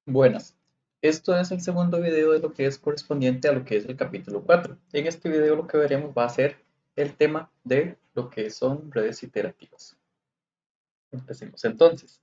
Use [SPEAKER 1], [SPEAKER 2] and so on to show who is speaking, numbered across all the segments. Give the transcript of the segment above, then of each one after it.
[SPEAKER 1] Buenas, esto es el segundo video de lo que es correspondiente a lo que es el capítulo 4. En este video lo que veremos va a ser el tema de lo que son redes iterativas. Empecemos entonces.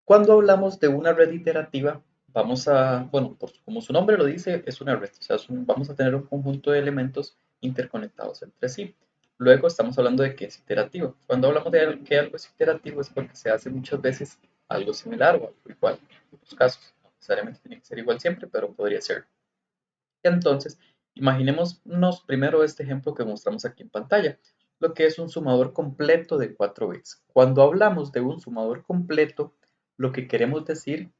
[SPEAKER 1] Cuando hablamos de una red iterativa, bueno, como su nombre lo dice, es una red. O sea, vamos a tener un conjunto de elementos interconectados entre sí. Luego estamos hablando de que es iterativo. Cuando hablamos de que algo es iterativo es porque se hace muchas veces algo similar o algo igual. En muchos casos, no necesariamente tiene que ser igual siempre, pero podría ser. Entonces, imaginémonos primero este ejemplo que mostramos aquí en pantalla, lo que es un sumador completo de 4 bits. Cuando hablamos de un sumador completo, lo que queremos decir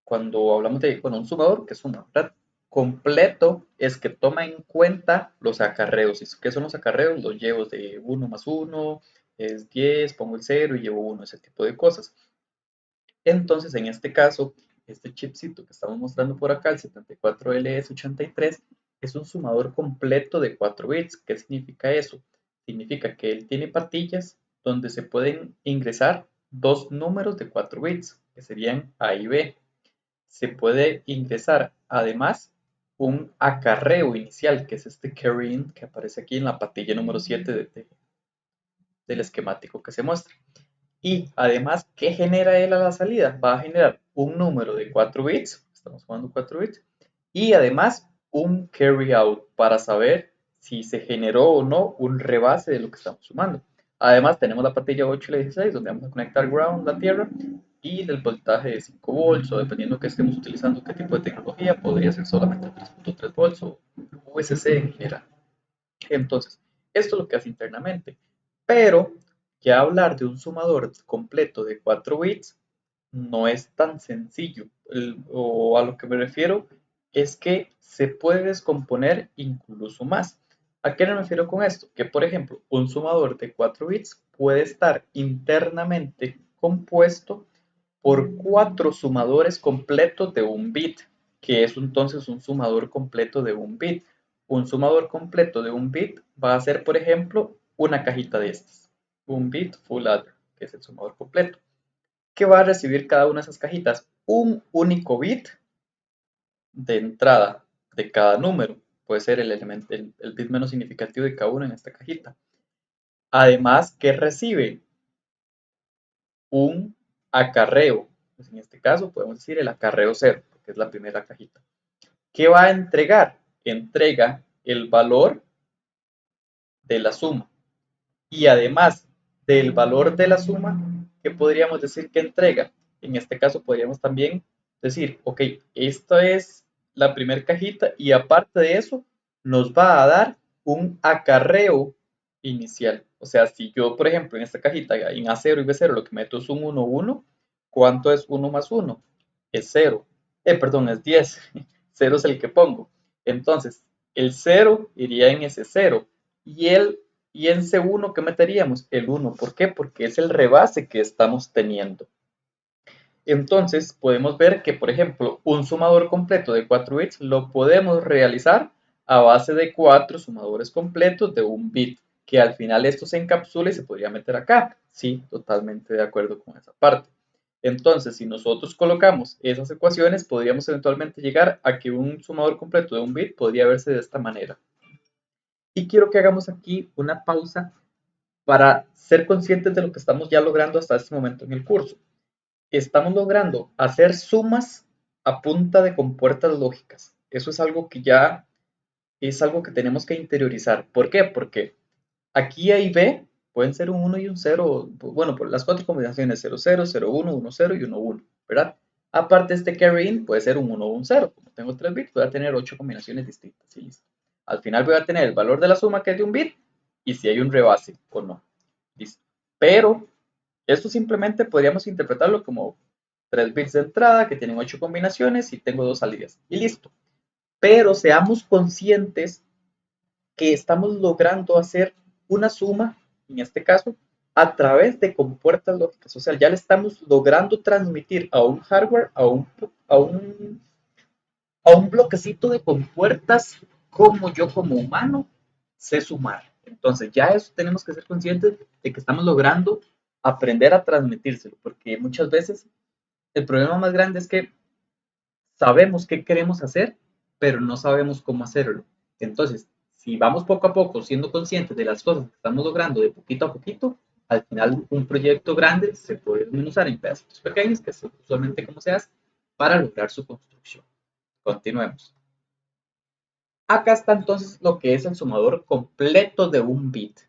[SPEAKER 1] cuando hablamos de, bueno, un sumador que suma, ¿verdad? Completo es que toma en cuenta los acarreos. ¿Y qué son los acarreos? Los llevo de uno más uno es 10, pongo el cero y llevo uno, ese tipo de cosas. Entonces, en este caso, este chipcito que estamos mostrando por acá, el 74LS83, es un sumador completo de 4 bits. ¿Qué significa eso? Significa que él tiene patillas donde se pueden ingresar dos números de 4 bits, que serían A y B. Se puede ingresar además un acarreo inicial, que es este carry in que aparece aquí en la patilla número 7 del esquemático que se muestra. Y además, ¿qué genera él a la salida? Va a generar un número de 4 bits, estamos jugando 4 bits, y además un carry out para saber si se generó o no un rebase de lo que estamos sumando. Además, tenemos la patilla 8 y la 16, donde vamos a conectar ground, la tierra, y del voltaje de 5 volts, o dependiendo que estemos utilizando qué tipo de tecnología, podría ser solamente 3.3 volts o USC en general. Entonces, esto es lo que hace internamente. Pero ya hablar de un sumador completo de 4 bits no es tan sencillo. O a lo que me refiero es que se puede descomponer incluso más. ¿A qué me refiero con esto? Que, por ejemplo, un sumador de 4 bits puede estar internamente compuesto por 4 sumadores completos de un bit, que es entonces un sumador completo de un bit. Un sumador completo de un bit va a ser, por ejemplo, una cajita de estas. Un bit full adder, que es el sumador completo. ¿Qué va a recibir cada una de esas cajitas? Un único bit de entrada de cada número. Puede ser el bit menos significativo de cada uno en esta cajita. Además, ¿qué recibe? Un acarreo. Pues en este caso podemos decir el acarreo cero, porque es la primera cajita. ¿Qué va a entregar? Entrega el valor de la suma. Y además del valor de la suma, ¿qué podríamos decir que entrega? En este caso podríamos también decir, ok, esta es la primera cajita y aparte de eso nos va a dar un acarreo inicial. O sea, si yo, por ejemplo, en esta cajita, en A0 y B0, lo que meto es un 1, 1, ¿cuánto es 1 más 1? Es 0. Perdón, es 10. 0 es el que pongo. Entonces, el 0 iría en ese 0 y el y en C1, ¿qué meteríamos? El 1. ¿Por qué? Porque es el rebase que estamos teniendo. Entonces, podemos ver que, por ejemplo, un sumador completo de 4 bits lo podemos realizar a base de 4 sumadores completos de un bit, que al final esto se encapsula y se podría meter acá. Sí, totalmente de acuerdo con esa parte. Entonces, si nosotros colocamos esas ecuaciones, podríamos eventualmente llegar a que un sumador completo de un bit podría verse de esta manera. Y quiero que hagamos aquí una pausa para ser conscientes de lo que estamos ya logrando hasta este momento en el curso. Estamos logrando hacer sumas a punta de compuertas lógicas. Eso es algo que ya es algo que tenemos que interiorizar. ¿Por qué? Porque aquí A y B pueden ser un 1 y un 0. Bueno, por las cuatro combinaciones 0, 0, 0, 1, 1, 0 y 1, 1, ¿verdad? Aparte, este carry in puede ser un 1 o un 0. Como tengo 3 bits, voy a tener 8 combinaciones distintas y listo. Al final voy a tener el valor de la suma que es de un bit y si hay un rebase o no. Listo. Pero esto simplemente podríamos interpretarlo como 3 bits de entrada que tienen 8 combinaciones y tengo 2 salidas. Y listo. Pero seamos conscientes que estamos logrando hacer una suma, en este caso, a través de compuertas lógicas. O sea, ya le estamos logrando transmitir a un hardware, a un bloquecito de compuertas, como yo como humano sé sumar. Entonces ya eso tenemos que ser conscientes de que estamos logrando aprender a transmitírselo, porque muchas veces el problema más grande es que sabemos qué queremos hacer, pero no sabemos cómo hacerlo. Entonces, si vamos poco a poco siendo conscientes de las cosas que estamos logrando de poquito a poquito, al final un proyecto grande se puede desmenuzar en pedacitos pequeños, que es usualmente como se hace, para lograr su construcción. Continuemos. Acá está entonces lo que es el sumador completo de un bit.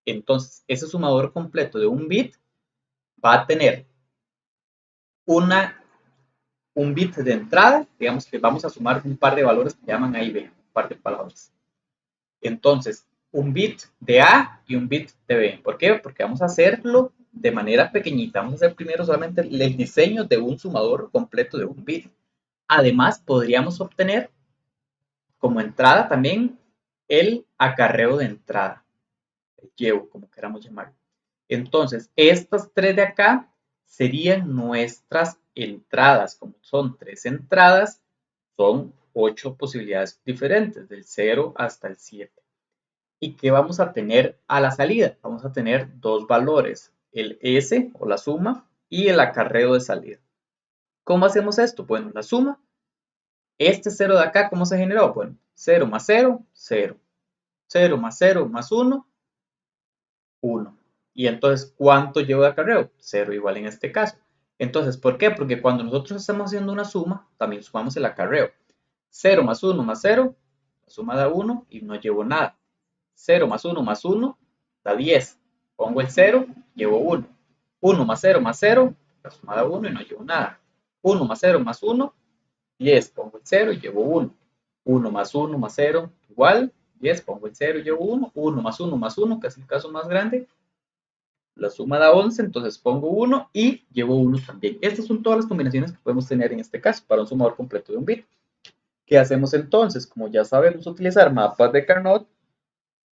[SPEAKER 1] Entonces, ese sumador completo de un bit va a tener una, un bit de entrada, digamos que vamos a sumar un par de valores que llaman A y B, un par de palabras. Entonces, un bit de A y un bit de B. ¿Por qué? Porque vamos a hacerlo de manera pequeñita. Vamos a hacer primero solamente el diseño de un sumador completo de un bit. Además, podríamos obtener como entrada también el acarreo de entrada, el llevo, como queramos llamarlo. Entonces, estas tres de acá serían nuestras entradas. Como son tres entradas, son 8 posibilidades diferentes, del 0 hasta el 7. ¿Y qué vamos a tener a la salida? Vamos a tener dos valores, el S o la suma y el acarreo de salida. ¿Cómo hacemos esto? Bueno, la suma, este 0 de acá, ¿cómo se generó? Bueno, 0 más 0, 0. 0 más 0 más 1, 1. Y entonces, ¿cuánto llevo de acarreo? 0 igual en este caso. Entonces, ¿por qué? Porque cuando nosotros estamos haciendo una suma, también sumamos el acarreo. 0 más 1 más 0, la suma da 1 y no llevo nada. 0 más 1 da 10. Pongo el 0, llevo 1. 1 más 0, la suma da 1 y no llevo nada. 1 más 0 más 1, 10. Pongo el 0 y llevo 1. 1 más 1 más 0 igual, 10. Pongo el 0 y llevo 1. 1 más 1, que es el caso más grande, la suma da 11, entonces pongo 1 y llevo 1 también. Estas son todas las combinaciones que podemos tener en este caso para un sumador completo de un bit. ¿Qué hacemos entonces? Como ya sabemos utilizar mapas de Carnot,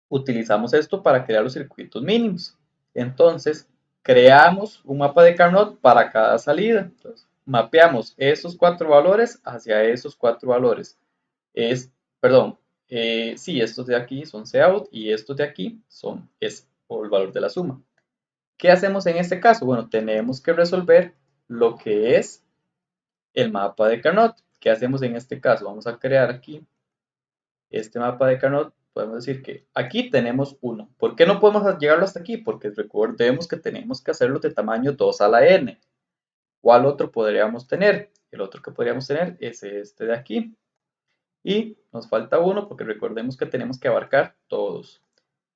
[SPEAKER 1] utilizamos esto para crear los circuitos mínimos. Entonces, creamos un mapa de Carnot para cada salida. Entonces, mapeamos esos 4 valores hacia esos 4 valores. Perdón, sí, estos de aquí son Cout y estos de aquí es por el valor de la suma. ¿Qué hacemos en este caso? Bueno, tenemos que resolver lo que es el mapa de Carnot. ¿Qué hacemos en este caso? Vamos a crear aquí este mapa de Carnot. Podemos decir que aquí tenemos 1. ¿Por qué no podemos llegarlo hasta aquí? Porque recordemos que tenemos que hacerlo de tamaño 2 a la n. ¿Cuál otro podríamos tener? El otro que podríamos tener es este de aquí. Y nos falta 1 porque recordemos que tenemos que abarcar todos.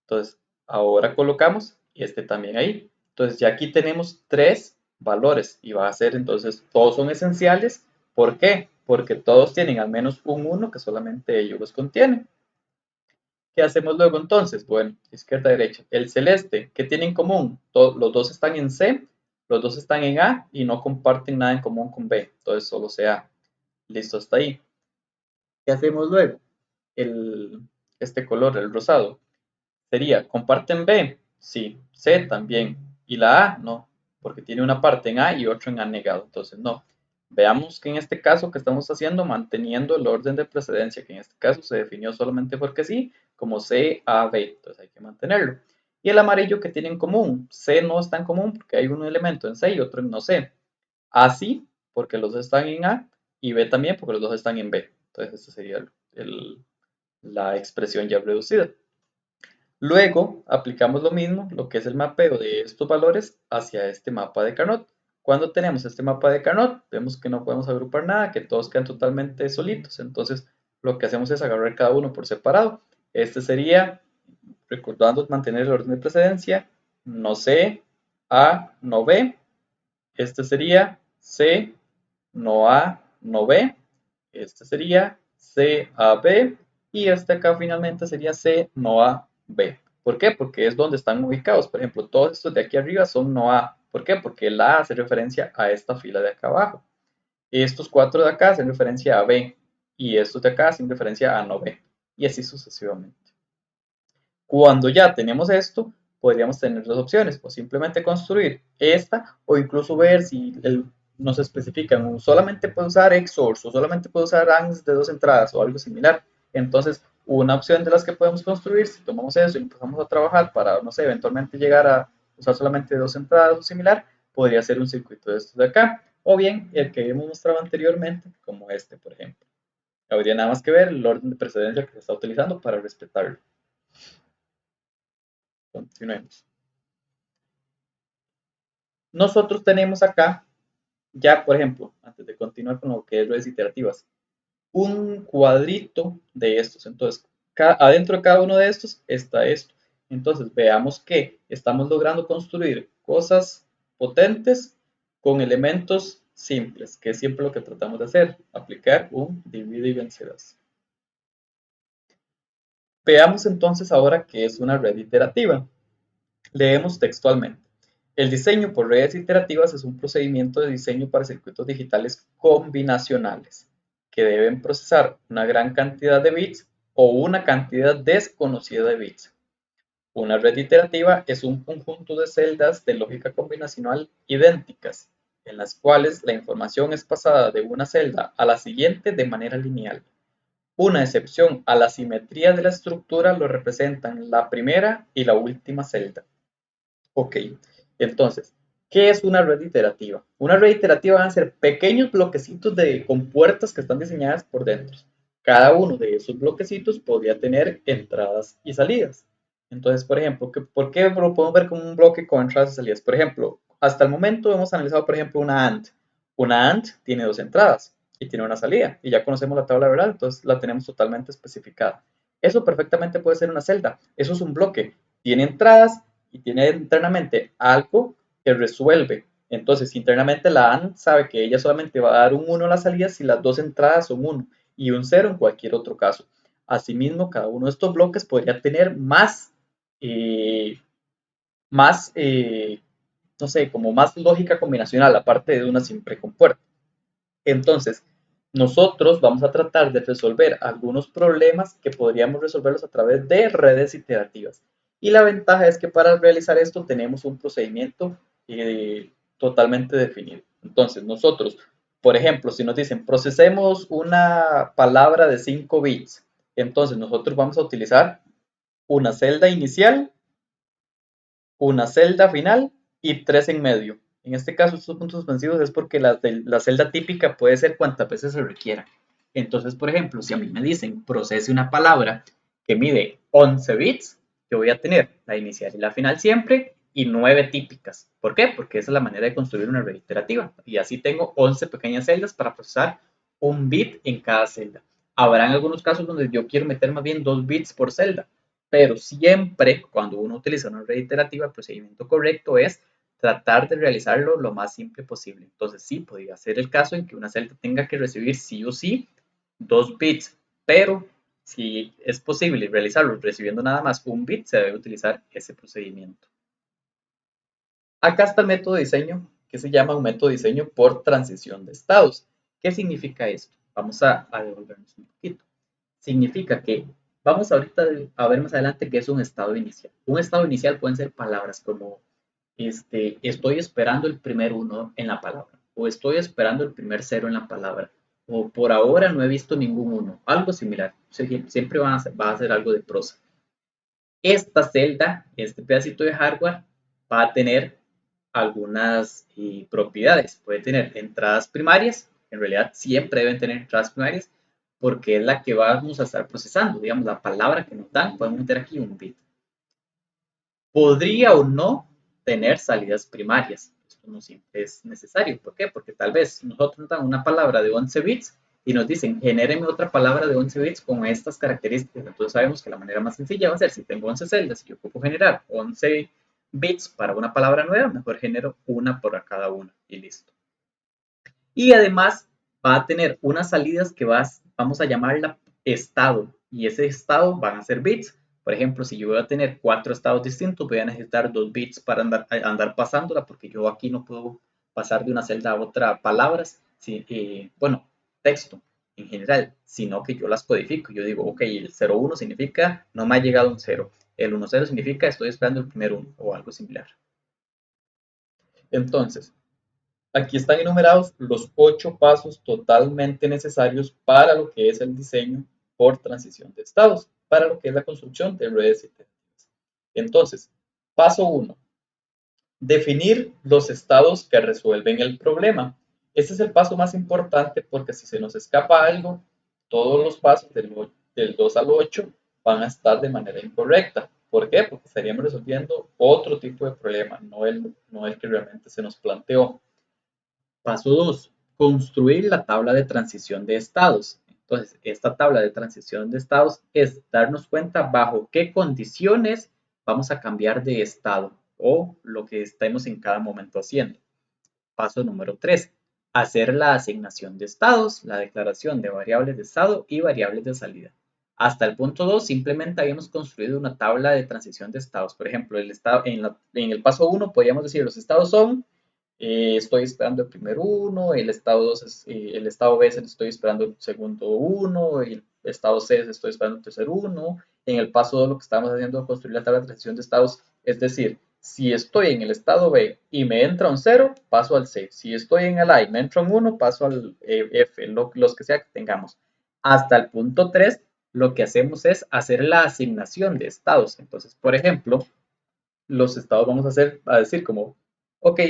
[SPEAKER 1] Entonces, ahora colocamos este también ahí. Entonces, ya aquí tenemos 3 valores y va a ser entonces, todos son esenciales. ¿Por qué? Porque todos tienen al menos un 1 que solamente ellos los contienen. ¿Qué hacemos luego entonces? Bueno, izquierda, derecha. El celeste, ¿qué tiene en común? Los dos están en C, los dos están en A y no comparten nada en común con B. Entonces, solo sea listo hasta ahí. ¿Qué hacemos luego? Este color, el rosado. Sería, ¿comparten B? Sí. C también. ¿Y la A? No, porque tiene una parte en A y otra en A negado, entonces no. Veamos que en este caso que estamos haciendo, manteniendo el orden de precedencia, que en este caso se definió solamente porque sí, como C, A, B, entonces hay que mantenerlo. Y el amarillo que tiene en común, C no está en común porque hay un elemento en C y otro en no C. A sí, porque los dos están en A, y B también porque los dos están en B. Entonces esta sería la expresión ya reducida. Luego aplicamos lo mismo, lo que es el mapeo de estos valores hacia este mapa de Carnot. Cuando tenemos este mapa de Carnot, vemos que no podemos agrupar nada, que todos quedan totalmente solitos. Entonces, lo que hacemos es agarrar cada uno por separado. Este sería, recordando mantener el orden de precedencia, no C, A, no B. Este sería C, no A, no B. Este sería C, A, B. Y este acá finalmente sería C, no A, B. ¿Por qué? Porque es donde están ubicados. Por ejemplo, todos estos de aquí arriba son no A. ¿Por qué? Porque el A hace referencia a esta fila de acá abajo. Estos 4 de acá hacen referencia a B. Y estos de acá hacen referencia a no B. Y así sucesivamente. Cuando ya tenemos esto, podríamos tener dos opciones, o simplemente construir esta, o incluso ver si nos especifican, solamente puede usar XORs, o solamente puede usar ANDs de 2 entradas, o algo similar. Entonces, una opción de las que podemos construir, si tomamos eso y empezamos a trabajar para, no sé, eventualmente llegar a usar solamente 2 entradas o similar, podría ser un circuito de estos de acá. o bien el que hemos mostrado anteriormente, como este, por ejemplo. Habría nada más que ver el orden de precedencia que se está utilizando para respetarlo. Continuemos. Nosotros tenemos acá, ya por ejemplo, antes de continuar con lo que es redes iterativas, un cuadrito de estos. Entonces, adentro de cada uno de estos está esto. Entonces, veamos que estamos logrando construir cosas potentes con elementos simples, que es siempre lo que tratamos de hacer, aplicar un divide y vencerás. Veamos entonces ahora qué es una red iterativa. Leemos textualmente. El diseño por redes iterativas es un procedimiento de diseño para circuitos digitales combinacionales que deben procesar una gran cantidad de bits o una cantidad desconocida de bits. Una red iterativa es un conjunto de celdas de lógica combinacional idénticas, en las cuales la información es pasada de una celda a la siguiente de manera lineal. Una excepción a la simetría de la estructura lo representan la primera y la última celda. Ok, entonces, ¿qué es una red iterativa? Una red iterativa van a ser pequeños bloquecitos de compuertas que están diseñadas por dentro. Cada uno de esos bloquecitos podría tener entradas y salidas. Entonces, por ejemplo, ¿por qué lo podemos ver como un bloque con entradas y salidas? Por ejemplo, hasta el momento hemos analizado, por ejemplo, una AND. Una AND tiene dos entradas y tiene una salida. Y ya conocemos la tabla, ¿verdad? Entonces la tenemos totalmente especificada. Eso perfectamente puede ser una celda. Eso es un bloque. Tiene entradas y tiene internamente algo que resuelve. Entonces, internamente la AND sabe que ella solamente va a dar un 1 a la salida si las dos entradas son 1 y un 0 en cualquier otro caso. Asimismo, cada uno de estos bloques podría tener eh, más no sé, como más lógica combinacional, aparte de una simple compuerta. Entonces, nosotros vamos a tratar de resolver algunos problemas que podríamos resolverlos a través de redes iterativas. Y la ventaja es que para realizar esto tenemos un procedimiento totalmente definido. Entonces, nosotros, por ejemplo, si nos dicen procesemos una palabra de 5 bits, entonces nosotros vamos a utilizar una celda inicial, una celda final y tres en medio. En este caso, estos puntos suspensivos es porque la celda típica puede ser cuantas veces se requiera. Entonces, por ejemplo, si a mí me dicen procese una palabra que mide 11 bits, yo voy a tener la inicial y la final siempre y 9 típicas. ¿Por qué? Porque esa es la manera de construir una red iterativa. Y así tengo 11 pequeñas celdas para procesar un bit en cada celda. Habrán algunos casos donde yo quiero meter más bien 2 bits por celda, pero siempre cuando uno utiliza una red iterativa, el procedimiento correcto es tratar de realizarlo lo más simple posible. Entonces sí, podría ser el caso en que una celda tenga que recibir sí o sí 2 bits, pero si es posible realizarlo recibiendo nada más un bit, se debe utilizar ese procedimiento. Acá está el método de diseño que se llama un método de diseño por transición de estados. ¿Qué significa esto? Vamos a devolvernos un poquito. Significa que vamos ahorita a ver más adelante qué es un estado inicial. Un estado inicial pueden ser palabras como estoy esperando el primer uno en la palabra, o estoy esperando el primer cero en la palabra, o por ahora no he visto ningún uno, algo similar. Siempre va a ser algo de prosa. Esta celda, este pedacito de hardware, va a tener algunas propiedades. Puede tener entradas primarias, en realidad siempre deben tener entradas primarias, porque es la que vamos a estar procesando. Digamos, la palabra que nos dan, podemos meter aquí un bit. Podría o no tener salidas primarias. Esto no siempre es necesario. ¿Por qué? Porque tal vez nosotros nos dan una palabra de 11 bits y nos dicen, genéreme otra palabra de 11 bits con estas características. Entonces sabemos que la manera más sencilla va a ser, si tengo 11 celdas y yo ocupo generar 11 bits para una palabra nueva, mejor genero una por cada una y listo. Y además va a tener unas salidas que vamos a llamarla estado, y ese estado van a ser bits. Por ejemplo, si yo voy a tener 4 estados distintos, voy a necesitar 2 bits para andar pasándola, porque yo aquí no puedo pasar de una celda a otra palabras, bueno, texto en general, sino que yo las codifico. Yo digo, ok, el 01 significa no me ha llegado un 0, el 10 significa estoy esperando el primer 1 o algo similar. Entonces, aquí están enumerados los 8 pasos totalmente necesarios para lo que es el diseño por transición de estados, para lo que es la construcción de redes iterativas. Entonces, paso 1, definir los estados que resuelven el problema. Este es el paso más importante porque si se nos escapa algo, todos los pasos del 2 al 8 van a estar de manera incorrecta. ¿Por qué? Porque estaríamos resolviendo otro tipo de problema, no el que realmente se nos planteó. Paso 2. Construir la tabla de transición de estados. Entonces, esta tabla de transición de estados es darnos cuenta bajo qué condiciones vamos a cambiar de estado o lo que estemos en cada momento haciendo. Paso número 3. Hacer la asignación de estados, la declaración de variables de estado y variables de salida. Hasta el punto 2 simplemente habíamos construido una tabla de transición de estados. Por ejemplo, en el paso 1 podríamos decir los estados son estoy esperando el primer uno, el estado 2 es, el estado B es el estoy esperando el segundo uno, el estado C es estoy esperando el tercer uno. En el paso 2 lo que estamos haciendo es construir la tabla de transición de estados, es decir, si estoy en el estado B y me entra un 0, paso al C. Si estoy en el A y me entra un 1, paso al F, los que sea que tengamos. Hasta el punto 3, lo que hacemos es hacer la asignación de estados. Entonces, por ejemplo, los estados a decir como, ok,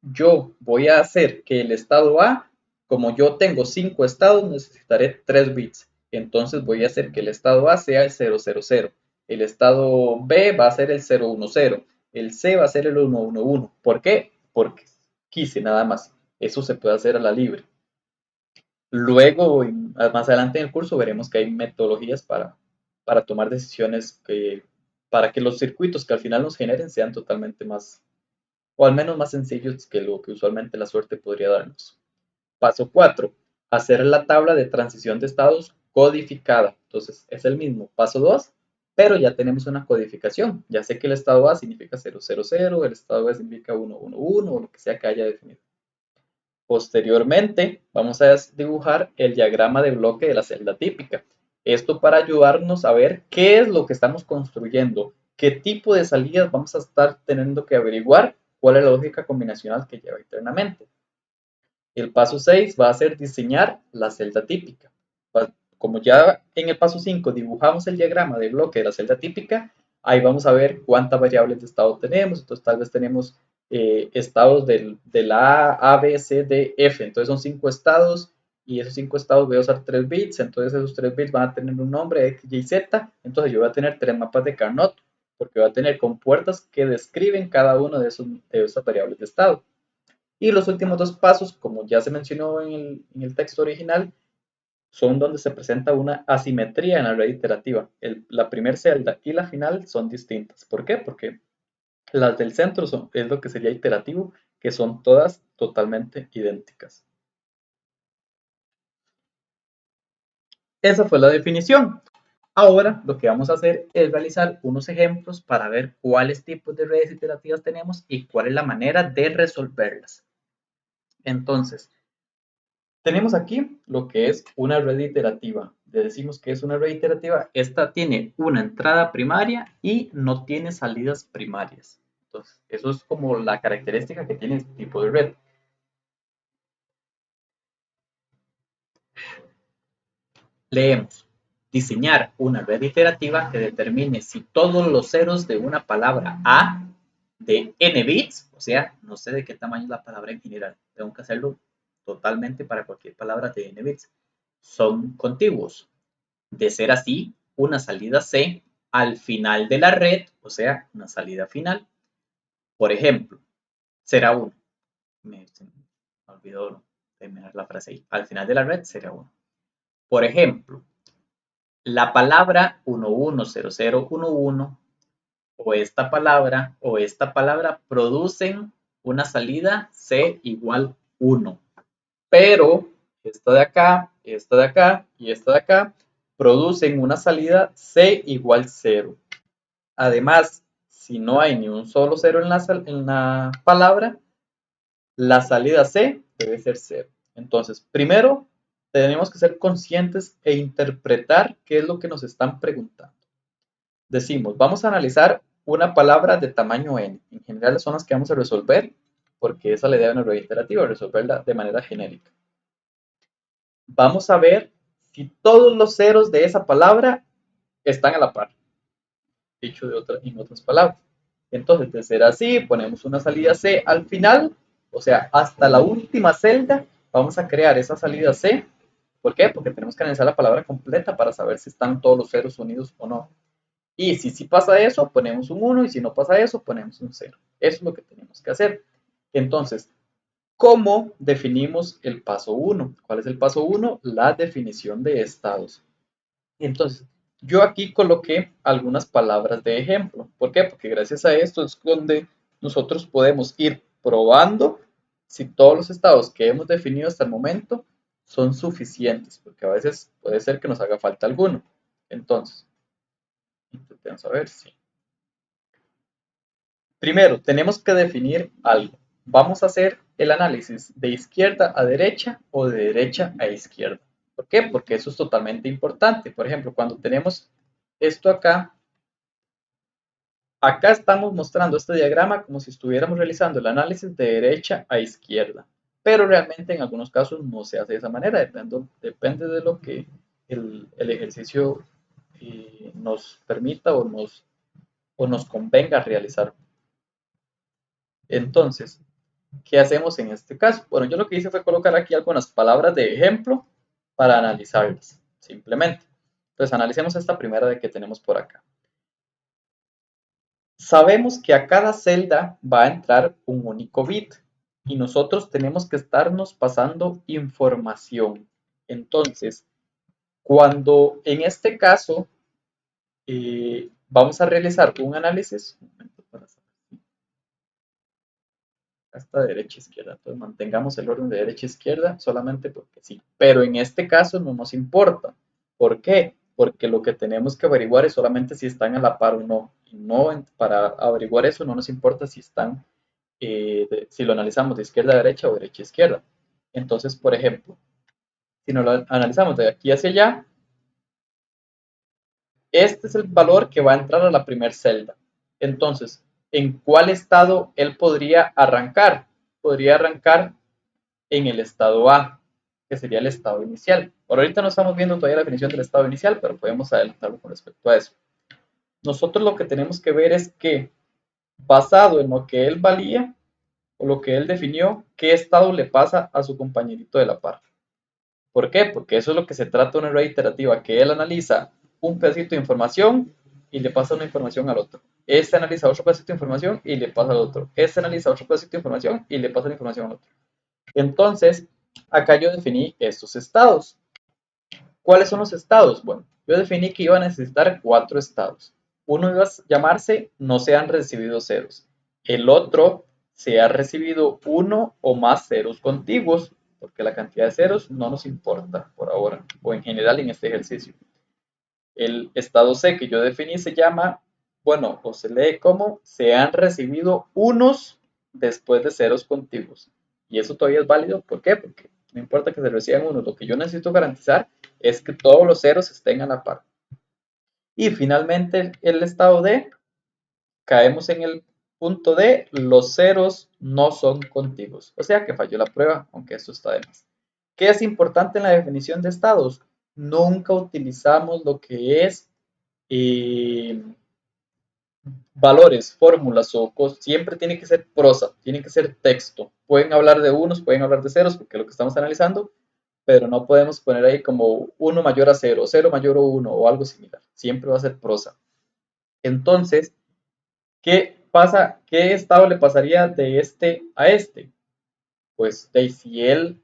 [SPEAKER 1] yo voy a hacer que el estado A, como yo tengo 5 estados, necesitaré 3 bits. Entonces voy a hacer que el estado A sea el 000. El estado B va a ser el 010. El C va a ser el 111. ¿Por qué? Porque quise nada más. Eso se puede hacer a la libre. Luego, más adelante en el curso, veremos que hay metodologías para tomar decisiones para que los circuitos que al final nos generen sean totalmente más, o al menos más sencillos que lo que usualmente la suerte podría darnos. Paso 4. Hacer la tabla de transición de estados codificada. Entonces, es el mismo paso 2, pero ya tenemos una codificación. Ya sé que el estado A significa 000, el estado B significa 111 o lo que sea que haya definido. Posteriormente, vamos a dibujar el diagrama de bloque de la celda típica. Esto para ayudarnos a ver qué es lo que estamos construyendo, qué tipo de salidas vamos a estar teniendo que averiguar, cuál es la lógica combinacional que lleva internamente. El paso 6 va a ser diseñar la celda típica. Como ya en el paso 5 dibujamos el diagrama de bloque de la celda típica, ahí vamos a ver cuántas variables de estado tenemos. Entonces tal vez tenemos estados de la A, B, C, D, F. Entonces son 5 estados y esos 5 estados voy a usar 3 bits. Entonces esos 3 bits van a tener un nombre X, Y, Z. Entonces yo voy a tener 3 mapas de Carnot porque voy a tener compuertas que describen cada uno de esas variables de estado. Y los últimos dos pasos, como ya se mencionó en el texto original, son donde se presenta una asimetría en la red iterativa. La primera celda y la final son distintas. ¿Por qué? Porque las del centro es lo que sería iterativo, que son todas totalmente idénticas. Esa fue la definición. Ahora lo que vamos a hacer es realizar unos ejemplos para ver cuáles tipos de redes iterativas tenemos y cuál es la manera de resolverlas. Entonces, tenemos aquí lo que es una red iterativa. Le decimos que es una red iterativa. Esta tiene una entrada primaria y no tiene salidas primarias. Entonces, eso es como la característica que tiene este tipo de red. Leemos. Diseñar una red iterativa que determine si todos los ceros de una palabra A de n bits, o sea, no sé de qué tamaño es la palabra en general, tengo que hacerlo totalmente para cualquier palabra de n bits, son contiguos. De ser así, una salida C al final de la red, o sea, una salida final. Por ejemplo, será 1. Se me olvidó terminar la frase ahí. Al final de la red será 1. Por ejemplo, la palabra 110011 o esta palabra producen una salida C igual 1. Pero esta de acá y esta de acá producen una salida C igual 0. Además, si no hay ni un solo 0 en la palabra, la salida C debe ser 0. Entonces, primero tenemos que ser conscientes e interpretar qué es lo que nos están preguntando. Decimos, vamos a analizar una palabra de tamaño n. En general son las que vamos a resolver porque esa es la idea de una red iterativa, resolverla de manera genérica. Vamos a ver si todos los ceros de esa palabra están a la par, dicho en otras palabras. Entonces, de ser así, ponemos una salida C al final, O sea, hasta la última celda vamos a crear esa salida C. ¿Por qué? Porque tenemos que analizar la palabra completa para saber si están todos los ceros unidos o no. Y si pasa eso, ponemos un 1, y si no pasa eso, ponemos un 0. Eso es lo que tenemos que hacer. Entonces, ¿cómo definimos el paso 1? ¿Cuál es el paso 1? La definición de estados. Entonces, yo aquí coloqué algunas palabras de ejemplo. ¿Por qué? Porque gracias a esto es donde nosotros podemos ir probando si todos los estados que hemos definido hasta el momento son suficientes, porque a veces puede ser que nos haga falta alguno. Entonces, intentemos a ver si. Primero, tenemos que definir algo. Vamos a hacer el análisis de izquierda a derecha o de derecha a izquierda. ¿Por qué? Porque eso es totalmente importante. Por ejemplo, cuando tenemos esto acá, acá estamos mostrando este diagrama como si estuviéramos realizando el análisis de derecha a izquierda. Pero realmente en algunos casos no se hace de esa manera. Depende de lo que el ejercicio nos permita o nos convenga realizar. Entonces, ¿qué hacemos en este caso? Bueno, yo lo que hice fue colocar aquí algunas palabras de ejemplo para analizarlas, simplemente. Entonces, analicemos esta primera de que tenemos por acá. Sabemos que a cada celda va a entrar un único bit y nosotros tenemos que estarnos pasando información. Entonces, cuando en este caso vamos a realizar un análisis, un momento para saber hasta derecha izquierda. Entonces mantengamos el orden de derecha izquierda solamente porque sí. Pero en este caso no nos importa. ¿Por qué? Porque lo que tenemos que averiguar es solamente si están a la par o no. Y no para averiguar eso no nos importa si están, si lo analizamos de izquierda a derecha o derecha a izquierda. Entonces, por ejemplo, si nos lo analizamos de aquí hacia allá, este es el valor que va a entrar a la primera celda. Entonces, ¿en cuál estado él podría arrancar? Podría arrancar en el estado A, que sería el estado inicial. Por ahorita no estamos viendo todavía la definición del estado inicial, pero podemos adelantarlo con respecto a eso. Nosotros lo que tenemos que ver es que, basado en lo que él valía o lo que él definió, qué estado le pasa a su compañerito de la par. ¿Por qué? Porque eso es lo que se trata de una red iterativa, que él analiza un pedacito de información y le pasa una información al otro. Este analiza otro pedacito de información y le pasa al otro. Este analiza otro pedacito de información y le pasa la información al otro. Entonces, acá yo definí estos estados. ¿Cuáles son los estados? Bueno, yo definí que iba a necesitar 4 estados. Uno iba a llamarse no se han recibido ceros. El otro se ha recibido uno o más ceros contiguos, porque la cantidad de ceros no nos importa por ahora, o en general en este ejercicio. El estado C que yo definí se llama, bueno, o se lee como se han recibido unos después de ceros contiguos. Y eso todavía es válido, ¿por qué? Porque no importa que se reciban unos, lo que yo necesito garantizar es que todos los ceros estén a la par. Y finalmente el estado D, caemos en el punto D, los ceros no son contiguos. O sea que falló la prueba, aunque esto está de más. ¿Qué es importante en la definición de estados? Nunca utilizamos lo que es valores, fórmulas o cosas, siempre tiene que ser prosa, tiene que ser texto. Pueden hablar de unos, pueden hablar de ceros, porque es lo que estamos analizando, pero no podemos poner ahí como 1 mayor a 0, 0 mayor a 1 o algo similar. Siempre va a ser prosa. Entonces, ¿qué pasa? ¿Qué estado le pasaría de este a este? Pues de si él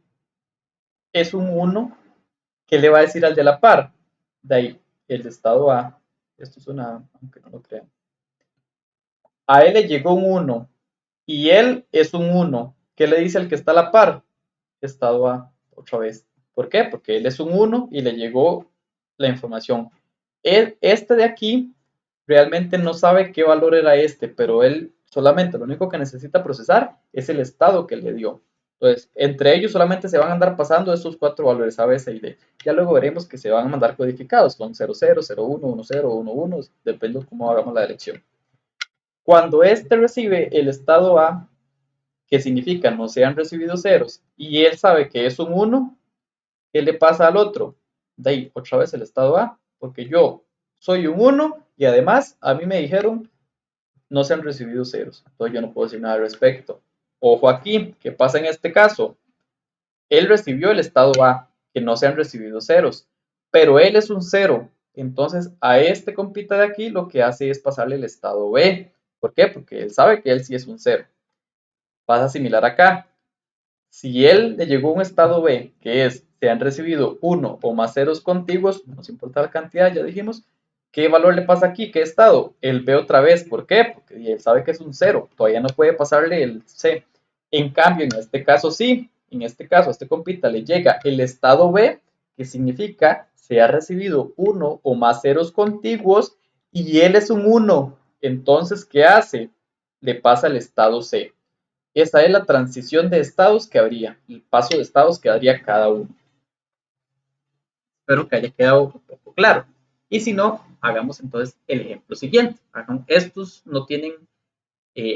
[SPEAKER 1] es un 1, ¿qué le va a decir al de la par? De ahí, el de estado A, esto es una, aunque no lo crean, a él le llegó un 1 y él es un 1. ¿Qué le dice al que está a la par? Estado A, otra vez. ¿Por qué? Porque él es un 1 y le llegó la información. Este de aquí realmente no sabe qué valor era este, pero él solamente lo único que necesita procesar es el estado que le dio. Entonces, entre ellos solamente se van a andar pasando estos 4 valores A, B, C y D. Ya luego veremos que se van a mandar codificados con 00, 01, 10, 11, depende de cómo hagamos la elección. Cuando este recibe el estado A, que significa no se han recibido ceros, y él sabe que es un 1, ¿qué le pasa al otro? De ahí, otra vez el estado A, porque yo soy un 1 y además a mí me dijeron no se han recibido ceros, entonces yo no puedo decir nada al respecto. Ojo aquí, ¿qué pasa en este caso? Él recibió el estado A, que no se han recibido ceros, pero él es un cero. Entonces a este compita de aquí lo que hace es pasarle el estado B. ¿Por qué? Porque él sabe que él sí es un cero. Pasa similar acá. Si él le llegó a un estado B, que es, se han recibido uno o más ceros contiguos, no nos importa la cantidad, ya dijimos, ¿qué valor le pasa aquí? ¿Qué estado? El B otra vez. ¿Por qué? Porque él sabe que es un cero, todavía no puede pasarle el C. En cambio, en este caso sí, en este caso a este compita le llega el estado B, que significa se ha recibido uno o más ceros contiguos y él es un 1. Entonces, ¿qué hace? Le pasa el estado C. Esa es la transición de estados que habría, el paso de estados que daría cada uno. Espero que haya quedado un poco claro. Y si no, hagamos entonces el ejemplo siguiente. Estos no tienen,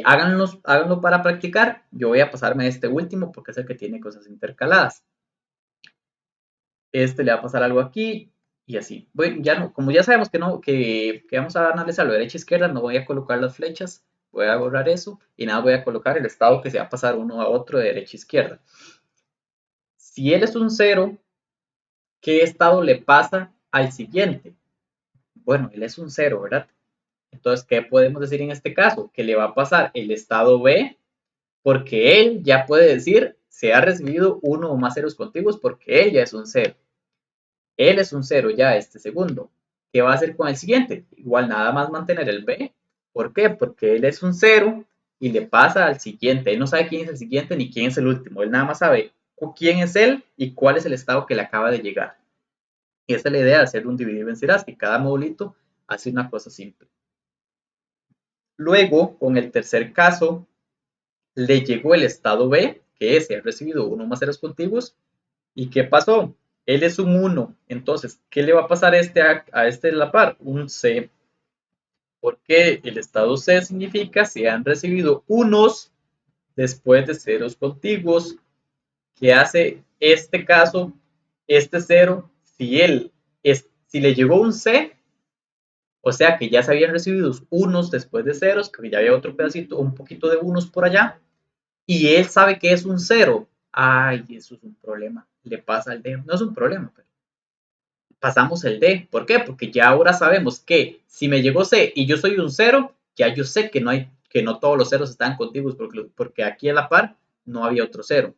[SPEAKER 1] háganlo para practicar. Yo voy a pasarme a este último porque es el que tiene cosas intercaladas. Este le va a pasar algo aquí y así. Bueno, ya no, como ya sabemos que no, que vamos a analizarlo de derecha a izquierda, no voy a colocar las flechas, voy a borrar eso y nada, voy a colocar el estado que se va a pasar uno a otro de derecha a izquierda. Si él es un cero, ¿qué estado le pasa al siguiente? Bueno, él es un cero, ¿verdad? Entonces, ¿qué podemos decir en este caso? Que le va a pasar el estado B, porque él ya puede decir se ha recibido uno o más ceros contiguos porque él ya es un cero. Él es un cero ya este segundo. ¿Qué va a hacer con el siguiente? Igual nada más mantener el B. ¿Por qué? Porque él es un cero y le pasa al siguiente. Él no sabe quién es el siguiente ni quién es el último. Él nada más sabe quién es él y cuál es el estado que le acaba de llegar. Y esa es la idea de hacer un dividir y vencerás, que cada modulito hace una cosa simple. Luego, con el tercer caso, le llegó el estado B, que es, se ha recibido uno más ceros contiguos. ¿Y qué pasó? Él es un 1. Entonces, ¿qué le va a pasar a este de la par? Un C. Porque el estado C significa se han recibido unos después de ceros contiguos. ¿Qué hace este caso? Este cero, si le llegó un C, o sea que ya se habían recibido unos después de ceros, que ya había otro pedacito, un poquito de unos por allá, y él sabe que es un cero. Ay, eso es un problema. Le pasa al D. No es un problema, pero pasamos el D. ¿Por qué? Porque ya ahora sabemos que si me llegó C y yo soy un cero, ya yo sé que no todos los ceros están contiguos, porque aquí a la par no había otro cero.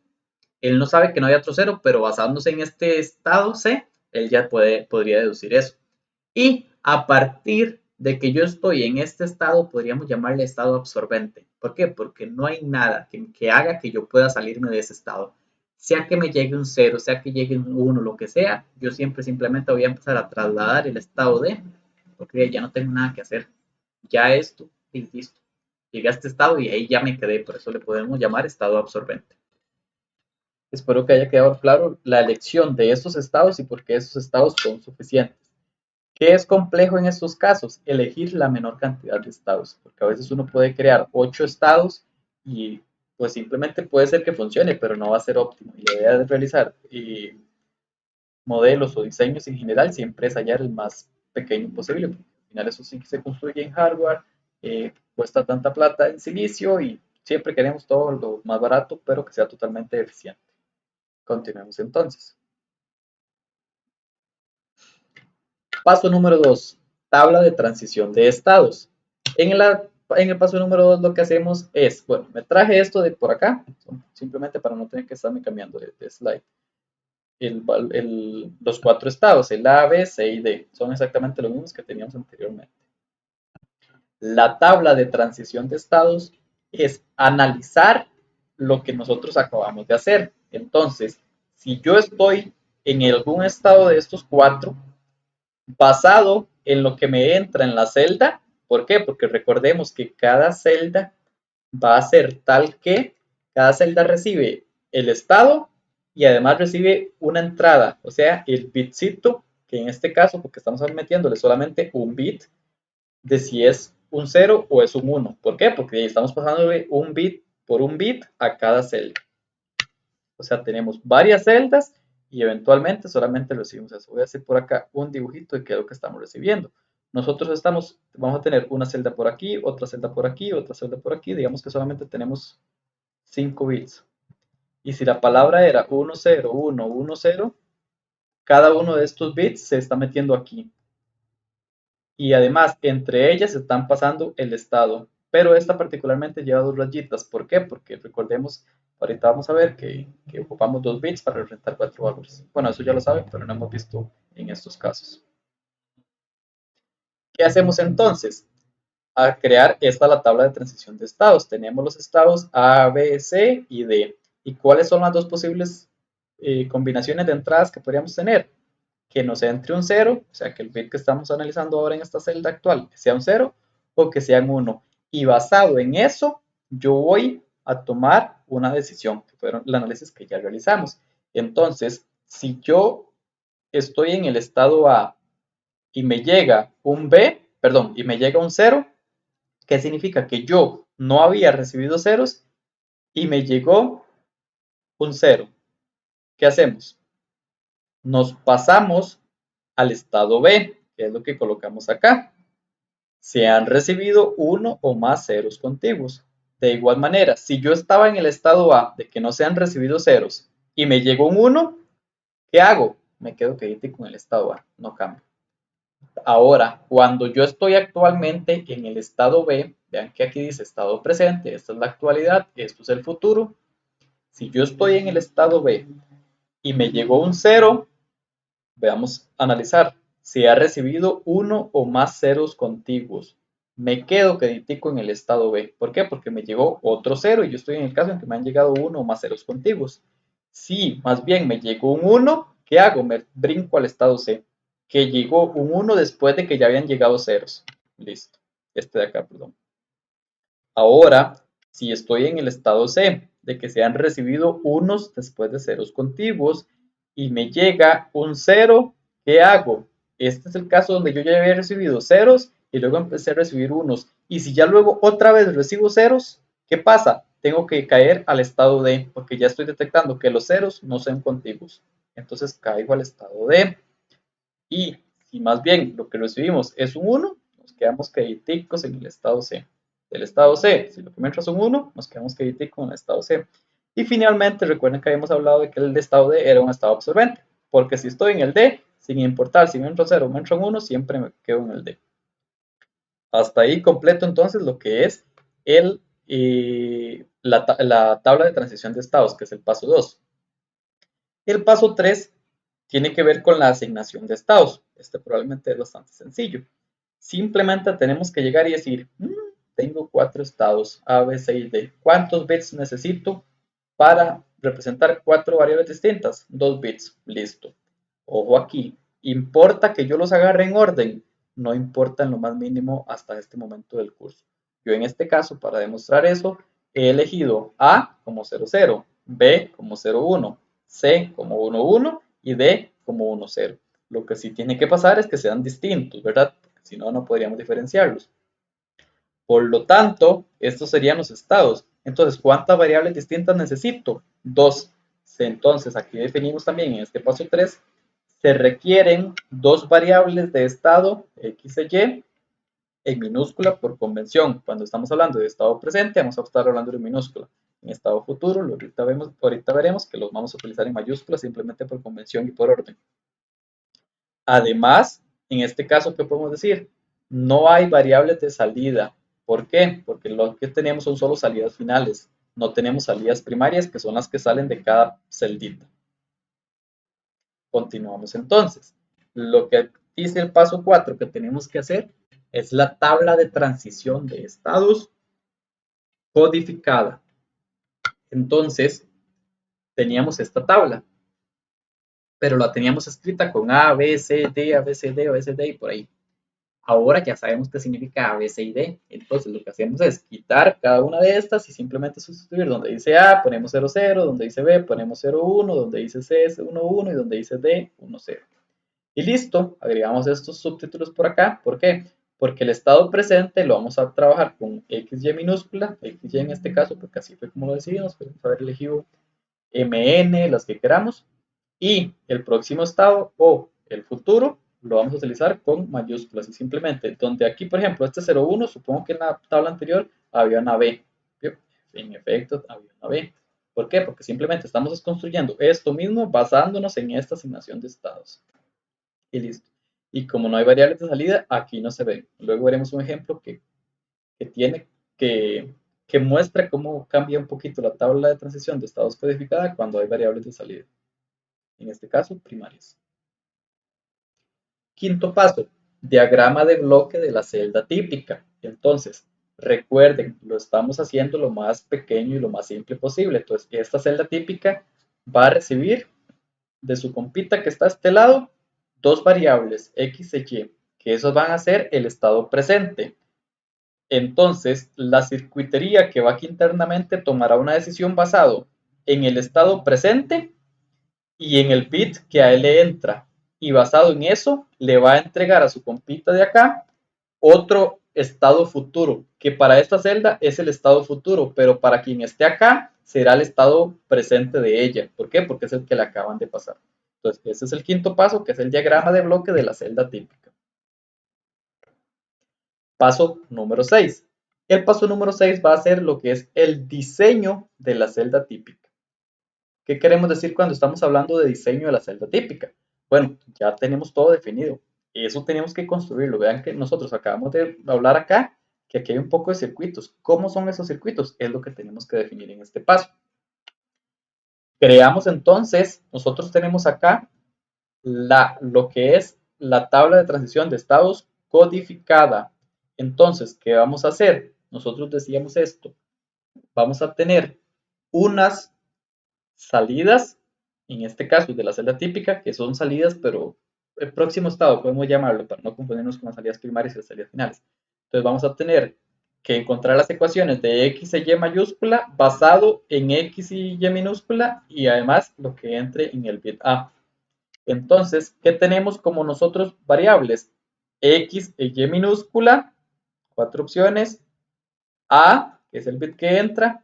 [SPEAKER 1] Él no sabe que no había otro cero, pero basándose en este estado C, él ya podría deducir eso. Y a partir de que yo estoy en este estado, podríamos llamarle estado absorbente. ¿Por qué? Porque no hay nada que haga que yo pueda salirme de ese estado. Sea que me llegue un cero, sea que llegue un 1, lo que sea, yo siempre simplemente voy a empezar a trasladar el estado de, porque ya no tengo nada que hacer. Ya esto y listo. Llegué a este estado y ahí ya me quedé, por eso le podemos llamar estado absorbente. Espero que haya quedado claro la elección de estos estados y por qué esos estados son suficientes. ¿Qué es complejo en estos casos? Elegir la menor cantidad de estados, porque a veces uno puede crear 8 estados y pues simplemente puede ser que funcione, pero no va a ser óptimo. Y la idea de realizar modelos o diseños en general siempre es hallar el más pequeño posible, porque al final eso sí que se construye en hardware, cuesta tanta plata en silicio y siempre queremos todo lo más barato, pero que sea totalmente eficiente. Continuemos entonces. Paso número 2, tabla de transición de estados. En el paso número 2 lo que hacemos es, bueno, me traje esto de por acá, simplemente para no tener que estarme cambiando de slide. Los 4 estados, el A, B, C y D, son exactamente los mismos que teníamos anteriormente. La tabla de transición de estados es analizar lo que nosotros acabamos de hacer. Entonces, si yo estoy en algún estado de estos 4, basado en lo que me entra en la celda. ¿Por qué? Porque recordemos que cada celda va a ser tal que cada celda recibe el estado y además recibe una entrada, o sea, el bitcito, que en este caso, porque estamos metiéndole solamente un bit de si es un 0 o es un 1. ¿Por qué? Porque estamos pasándole un bit por un bit a cada celda. O sea, tenemos varias celdas y eventualmente solamente recibimos eso. Voy a hacer por acá un dibujito de qué es lo que estamos recibiendo. Nosotros vamos a tener una celda por aquí, otra celda por aquí, otra celda por aquí. Digamos que solamente tenemos 5 bits. Y si la palabra era 1, 0, 1, 1, 0, cada uno de estos bits se está metiendo aquí. Y además, entre ellas se están pasando el estado. Pero esta particularmente lleva dos rayitas. ¿Por qué? Porque recordemos, ahorita vamos a ver que ocupamos 2 bits para representar 4 valores. Bueno, eso ya lo saben, pero no hemos visto en estos casos. ¿Qué hacemos entonces? A crear la tabla de transición de estados. Tenemos los estados A, B, C y D. ¿Y cuáles son las dos posibles combinaciones de entradas que podríamos tener? Que nos entre un 0, o sea que el bit que estamos analizando ahora en esta celda actual sea un 0 o que sea un 1. Y basado en eso, yo voy a tomar una decisión, que fueron el análisis que ya realizamos. Entonces, si yo estoy en el estado A y me llega un B, perdón, y me llega un 0, ¿qué significa? Que yo no había recibido ceros y me llegó un 0. ¿Qué hacemos? Nos pasamos al estado B, que es lo que colocamos acá. Se han recibido uno o más ceros contiguos. De igual manera, si yo estaba en el estado A de que no se han recibido ceros y me llegó un 1, ¿qué hago? Me quedo quedito con el estado A, no cambio. Ahora, cuando yo estoy actualmente en el estado B, vean que aquí dice estado presente, esta es la actualidad, esto es el futuro. Si yo estoy en el estado B y me llegó un 0, veamos analizar si ha recibido uno o más ceros contiguos. Me quedo queditico en el estado B. ¿Por qué? Porque me llegó otro 0 y yo estoy en el caso en que me han llegado uno o más ceros contiguos. Si más bien me llegó un 1, ¿qué hago? Me brinco al estado C, que llegó un 1 después de que ya habían llegado ceros. Listo. Este de acá, perdón. Ahora, si estoy en el estado C, de que se han recibido unos después de ceros contiguos y me llega un 0, ¿qué hago? Este es el caso donde yo ya había recibido ceros y luego empecé a recibir unos. Y si ya luego otra vez recibo ceros, ¿qué pasa? Tengo que caer al estado D, porque ya estoy detectando que los ceros no son contiguos. Entonces caigo al estado D. Y si más bien lo que recibimos es un 1, nos quedamos quediticos en el estado C. Del estado C, si lo que me entra es un 1, nos quedamos quediticos en el estado C. Y finalmente, recuerden que habíamos hablado de que el estado D era un estado absorbente, porque si estoy en el D, sin importar si me entra 0 o me entra un 1, siempre me quedo en el D. Hasta ahí completo entonces lo que es la tabla de transición de estados, que es el paso 2. El paso 3 tiene que ver con la asignación de estados. Este probablemente es bastante sencillo. Simplemente tenemos que llegar y decir, tengo 4 estados, A, B, C y D. ¿Cuántos bits necesito para representar 4 variables distintas? 2 bits. Listo. Ojo aquí. ¿Importa que yo los agarre en orden? No importa en lo más mínimo hasta este momento del curso. Yo en este caso, para demostrar eso, he elegido A como 00, B como 01, C como 11 y D como 10. Lo que sí tiene que pasar es que sean distintos, ¿verdad? Porque si no, no podríamos diferenciarlos. Por lo tanto, estos serían los estados. Entonces, ¿cuántas variables distintas necesito? 2. Entonces, aquí definimos también en este paso 3, se requieren 2 variables de estado X y Y en minúscula por convención. Cuando estamos hablando de estado presente, vamos a estar hablando de minúscula. En estado futuro, ahorita veremos que los vamos a utilizar en mayúsculas simplemente por convención y por orden. Además, en este caso, ¿qué podemos decir? No hay variables de salida. ¿Por qué? Porque lo que tenemos son solo salidas finales. No tenemos salidas primarias, que son las que salen de cada celdita. Continuamos entonces. Lo que dice el paso 4 que tenemos que hacer es la tabla de transición de estados codificada. Entonces, teníamos esta tabla, pero la teníamos escrita con A, B, C, D, A, B, C, D, A, B, C, D y por ahí. Ahora ya sabemos qué significa A, B, C y D. Entonces lo que hacemos es quitar cada una de estas y simplemente sustituir. Donde dice A ponemos 0, 0, donde dice B ponemos 0, 1, donde dice C es 1, 1 y donde dice D 1, 0. Y listo, agregamos estos subtítulos por acá. ¿Por qué? Porque el estado presente lo vamos a trabajar con XY minúscula, XY en este caso, porque así fue como lo decidimos, podemos haber elegido MN, las que queramos. Y el próximo estado o el futuro lo vamos a utilizar con mayúsculas y simplemente donde aquí, por ejemplo, este 01, supongo que en la tabla anterior había una B. en efecto había una B. ¿Por qué? Porque simplemente estamos construyendo esto mismo basándonos en esta asignación de estados. Y listo. Y como no hay variables de salida, aquí no se ven. Luego veremos un ejemplo tiene que, que muestra cómo cambia un poquito la tabla de transición de estados codificada cuando hay variables de salida. En este caso, primarias. Quinto paso, diagrama de bloque de la celda típica. Entonces, recuerden, lo estamos haciendo lo más pequeño y lo más simple posible. Entonces, esta celda típica va a recibir de su compita que está a este lado dos variables, x y y, que esos van a ser el estado presente. Entonces, la circuitería que va aquí internamente tomará una decisión basado en el estado presente y en el bit que a él le entra. Y basado en eso, le va a entregar a su compita de acá otro estado futuro, que para esta celda es el estado futuro, pero para quien esté acá será el estado presente de ella. ¿Por qué? Porque es el que le acaban de pasar. Entonces, ese es el quinto paso, que es el diagrama de bloque de la celda típica. Paso número 6. El paso número 6 va a ser lo que es el diseño de la celda típica. ¿Qué queremos decir cuando estamos hablando de diseño de la celda típica? Bueno, ya tenemos todo definido. Eso tenemos que construirlo. Vean que nosotros acabamos de hablar acá que aquí hay un poco de circuitos. ¿Cómo son esos circuitos? Es lo que tenemos que definir en este paso. Creamos entonces, nosotros tenemos acá lo que es la tabla de transición de estados codificada. Entonces, ¿qué vamos a hacer? Nosotros decíamos esto. Vamos a tener unas salidas, en este caso de la celda típica, que son salidas, pero el próximo estado podemos llamarlo para no confundirnos con las salidas primarias y las salidas finales. Entonces vamos a tener que encontrar las ecuaciones de x y y mayúscula basado en x y y minúscula y además lo que entre en el bit a. Entonces, ¿qué tenemos como nosotros variables? X y y minúscula, 4 opciones, a, que es el bit que entra,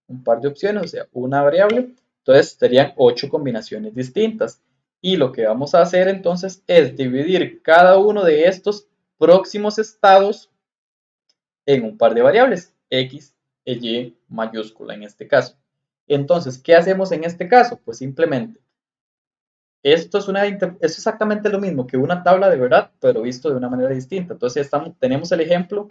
[SPEAKER 1] un par de opciones, o sea, una variable. Entonces serían 8 combinaciones distintas. Y lo que vamos a hacer entonces es dividir cada uno de estos próximos estados en un par de variables, x e y mayúscula en este caso. Entonces, ¿qué hacemos en este caso? Pues simplemente, esto es exactamente lo mismo que una tabla de verdad, pero visto de una manera distinta. Entonces, tenemos el ejemplo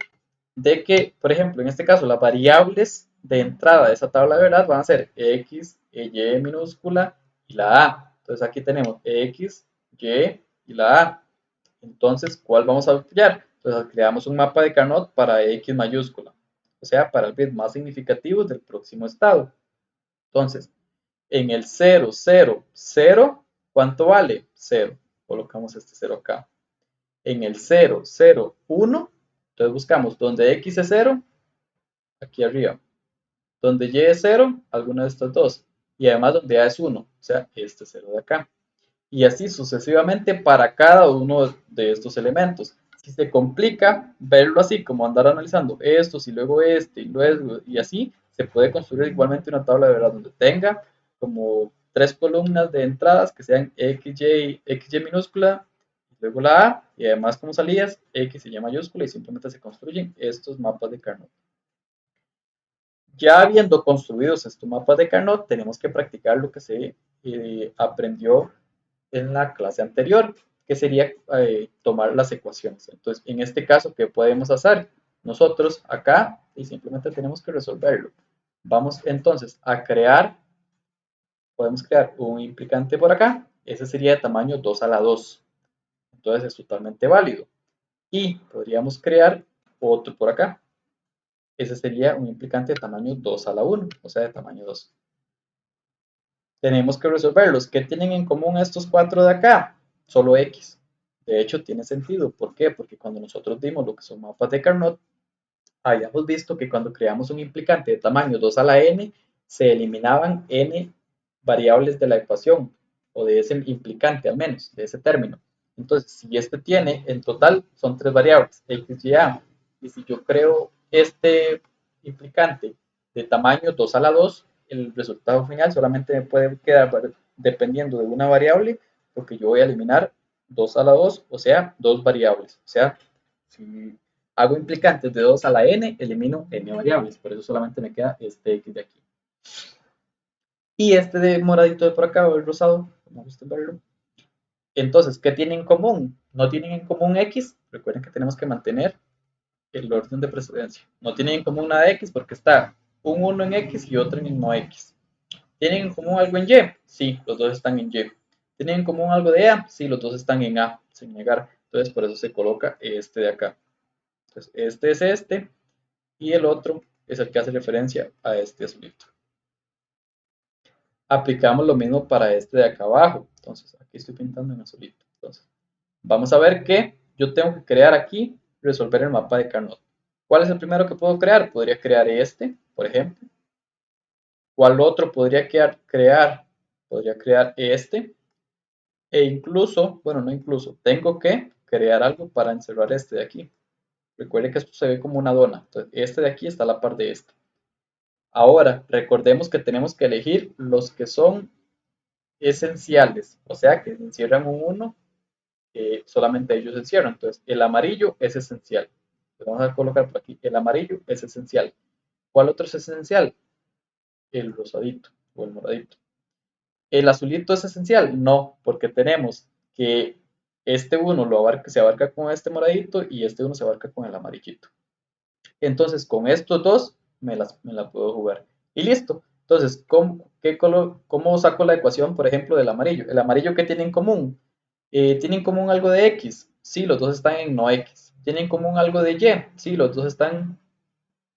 [SPEAKER 1] de que, por ejemplo, en este caso, las variables de entrada de esa tabla de verdad van a ser x, y minúscula y la a. Entonces aquí tenemos x, y y la a. Entonces, ¿cuál vamos a apoyar? Entonces creamos un mapa de Carnot para x mayúscula, o sea, para el bit más significativo del próximo estado. Entonces, en el 0, 0, 0, ¿cuánto vale? 0. Colocamos este 0 acá. En el 0, 0, 1, entonces buscamos donde x es 0, aquí arriba. Donde y es 0, alguna de estas dos. Y además donde a es 1, o sea, este 0 de acá. Y así sucesivamente para cada uno de estos elementos. Si se complica verlo así, como andar analizando estos y luego este y luego y así, se puede construir igualmente una tabla de verdad donde tenga como 3 columnas de entradas que sean XY minúscula, luego la A, y además como salidas, X y Y mayúscula, y simplemente se construyen estos mapas de Carnot. Ya habiendo construidos estos mapas de Carnot, tenemos que practicar lo que se aprendió en la clase anterior, que sería tomar las ecuaciones. Entonces, en este caso, ¿qué podemos hacer? Nosotros acá, y simplemente tenemos que resolverlo. Vamos entonces a crear, podemos crear un implicante por acá, ese sería de tamaño 2 a la 2. Entonces es totalmente válido. Y podríamos crear otro por acá. Ese sería un implicante de tamaño 2 a la 1, o sea, de tamaño 2. Tenemos que resolverlos. ¿Qué tienen en común estos cuatro de acá? Solo X. De hecho, tiene sentido. ¿Por qué? Porque cuando nosotros dimos lo que son mapas de Carnot, habíamos visto que cuando creamos un implicante de tamaño 2 a la n, se eliminaban n variables de la ecuación, o de ese implicante al menos, de ese término. Entonces, si este tiene, en total son 3 variables, x y a. Y si yo creo este implicante de tamaño 2 a la 2, el resultado final solamente me puede quedar dependiendo de una variable, porque yo voy a eliminar 2 a la 2, o sea, 2 variables. O sea, si Hago implicantes de 2 a la n, elimino n variables, por eso solamente me queda este x de aquí. Y este de moradito de por acá, o el rosado, como gusten verlo. Entonces, ¿qué tienen en común? No tienen en común x, recuerden que tenemos que mantener el orden de precedencia. No tienen en común nada de x porque está un 1 en x y otro en no x. ¿Tienen en común algo en y? Sí, los dos están en y. ¿Tienen en común algo de a? Sí, los dos están en a, sin negar. Entonces, por eso se coloca este de acá. Entonces, este es este y el otro es el que hace referencia a este azulito. Aplicamos lo mismo para este de acá abajo. Entonces, aquí estoy pintando en azulito. Entonces, vamos a ver que yo tengo que crear aquí, resolver el mapa de Carnot. ¿Cuál es el primero que puedo crear? Podría crear este, por ejemplo. ¿Cuál otro podría crear? Podría crear este. E incluso, bueno, no incluso, tengo que crear algo para encerrar este de aquí. Recuerde que esto se ve como una dona. Entonces, este de aquí está a la par de este. Ahora, recordemos que tenemos que elegir los que son esenciales, o sea, que encierran un 1, solamente ellos encierran. Entonces, el amarillo es esencial. Vamos a colocar por aquí, el amarillo es esencial. ¿Cuál otro es esencial? El rosadito o el moradito. ¿El azulito es esencial? No, porque tenemos que este uno se abarca con este moradito y este uno se abarca con el amarillito. Entonces, con estos dos me la puedo jugar. Y listo. Entonces, ¿cómo saco la ecuación, por ejemplo, del amarillo? ¿El amarillo qué tiene en común? ¿Tiene en común algo de X? Sí, los dos están en no X. ¿Tiene en común algo de Y? Sí, los dos están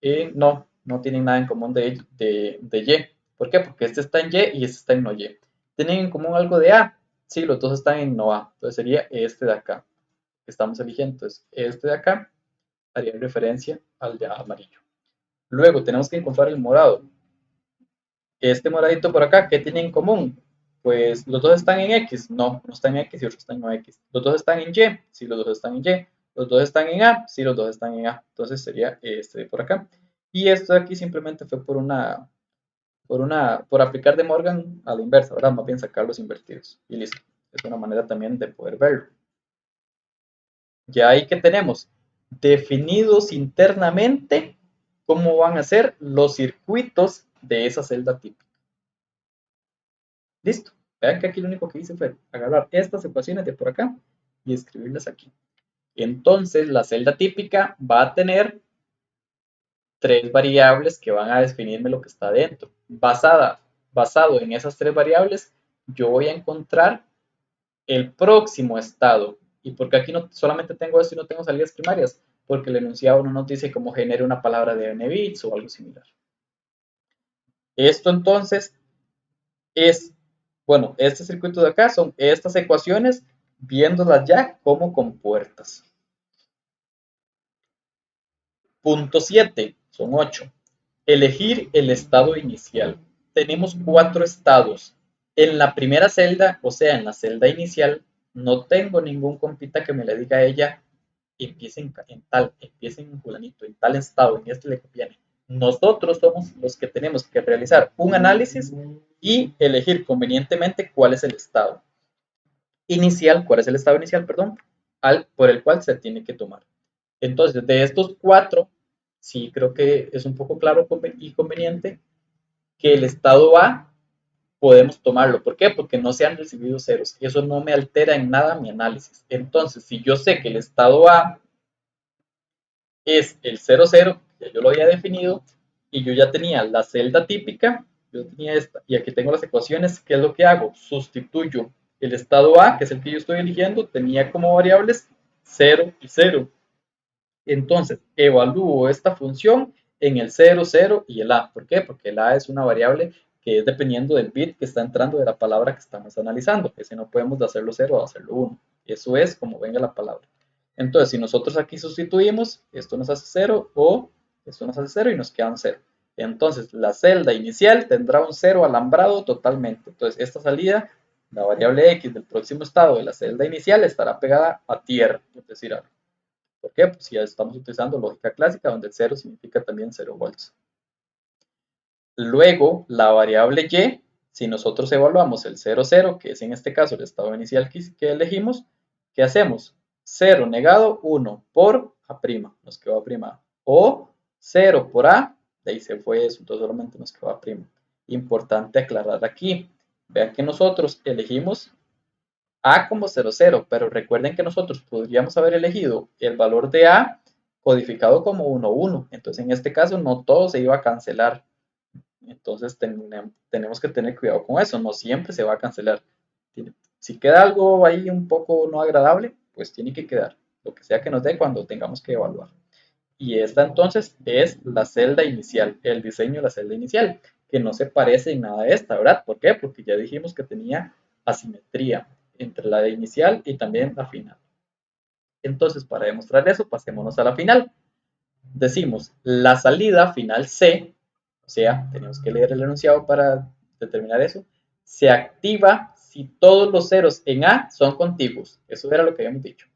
[SPEAKER 1] en no, no tienen nada en común de Y. ¿Por qué? Porque este está en Y y este está en no Y. ¿Tienen en común algo de A? Sí, los dos están en no A. Entonces sería este de acá que estamos eligiendo. Entonces, este de acá haría referencia al de amarillo. Luego tenemos que encontrar el morado. Este moradito por acá, ¿qué tiene en común? Pues los dos están en X. No, uno está en X y otro está en no X. Los dos están en Y. Sí, los dos están en Y. Los dos están en A. Sí, los dos están en A. Entonces sería este de por acá. Y esto de aquí simplemente fue por aplicar de Morgan a la inversa, ¿verdad? Más bien sacarlos invertidos. Y listo. Es una manera también de poder verlo. Ya ahí que tenemos definidos internamente cómo van a ser los circuitos de esa celda típica. Listo. Vean que aquí lo único que hice fue agarrar estas ecuaciones de por acá y escribirlas aquí. Entonces, la celda típica va a tener tres variables que van a definirme lo que está dentro. Basado en esas tres variables, yo voy a encontrar el próximo estado. ¿Y porque aquí no solamente tengo esto y no tengo salidas primarias? Porque el enunciado no nos dice cómo genere una palabra de n bits o algo similar. Esto entonces es, bueno, este circuito de acá son estas ecuaciones, viéndolas ya como compuertas. Punto 7, son 8. Elegir el estado inicial. Tenemos 4 estados. En la primera celda, o sea, en la celda inicial, no tengo ningún compita que me le diga a ella, empiece en tal, empiece en fulanito, en tal estado, en este le conviene. Nosotros somos los que tenemos que realizar un análisis y elegir convenientemente cuál es el estado inicial, cuál es el estado inicial, perdón, por el cual se tiene que tomar. Entonces, de estos 4, sí creo que es un poco claro y conveniente que el estado A podemos tomarlo. ¿Por qué? Porque no se han recibido ceros. Eso no me altera en nada mi análisis. Entonces, si yo sé que el estado A es el 00, ya yo lo había definido, y yo ya tenía la celda típica, yo tenía esta, y aquí tengo las ecuaciones, ¿qué es lo que hago? Sustituyo el estado A, que es el que yo estoy eligiendo, tenía como variables 0 y 0. Entonces, evalúo esta función en el 0, 0 y el A. ¿Por qué? Porque el A es una variable que es dependiendo del bit que está entrando de la palabra que estamos analizando. Ese no podemos de hacerlo 0 a hacerlo 1. Eso es como venga la palabra. Entonces, si nosotros aquí sustituimos, esto nos hace 0 o esto nos hace 0 y nos queda un 0. Entonces, la celda inicial tendrá un 0 alambrado totalmente. Entonces, esta salida, la variable x del próximo estado de la celda inicial estará pegada a tierra, por decir algo. ¿Por qué? Pues ya estamos utilizando lógica clásica, donde el 0 significa también 0 volts. Luego, la variable y, si nosotros evaluamos el 0, 0, que es en este caso el estado inicial que elegimos, ¿qué hacemos? 0 negado 1 por A', nos quedó A'. O 0 por A, de ahí se fue eso, entonces solamente nos quedó A'. Importante aclarar aquí, vean que nosotros elegimos A como 0, 0, pero recuerden que nosotros podríamos haber elegido el valor de A codificado como 1, 1. Entonces en este caso no todo se iba a cancelar. Entonces tenemos que tener cuidado con eso, no siempre se va a cancelar. Si queda algo ahí un poco no agradable, pues tiene que quedar, lo que sea que nos dé cuando tengamos que evaluar. Y esta entonces es la celda inicial, el diseño de la celda inicial, que no se parece en nada a esta, ¿verdad? ¿Por qué? Porque ya dijimos que tenía asimetría entre la de inicial y también la final. Entonces, para demostrar eso, pasémonos a la final. Decimos, la salida final C, o sea, tenemos que leer el enunciado para determinar eso, se activa si todos los ceros en A son contiguos. Eso era lo que habíamos dicho.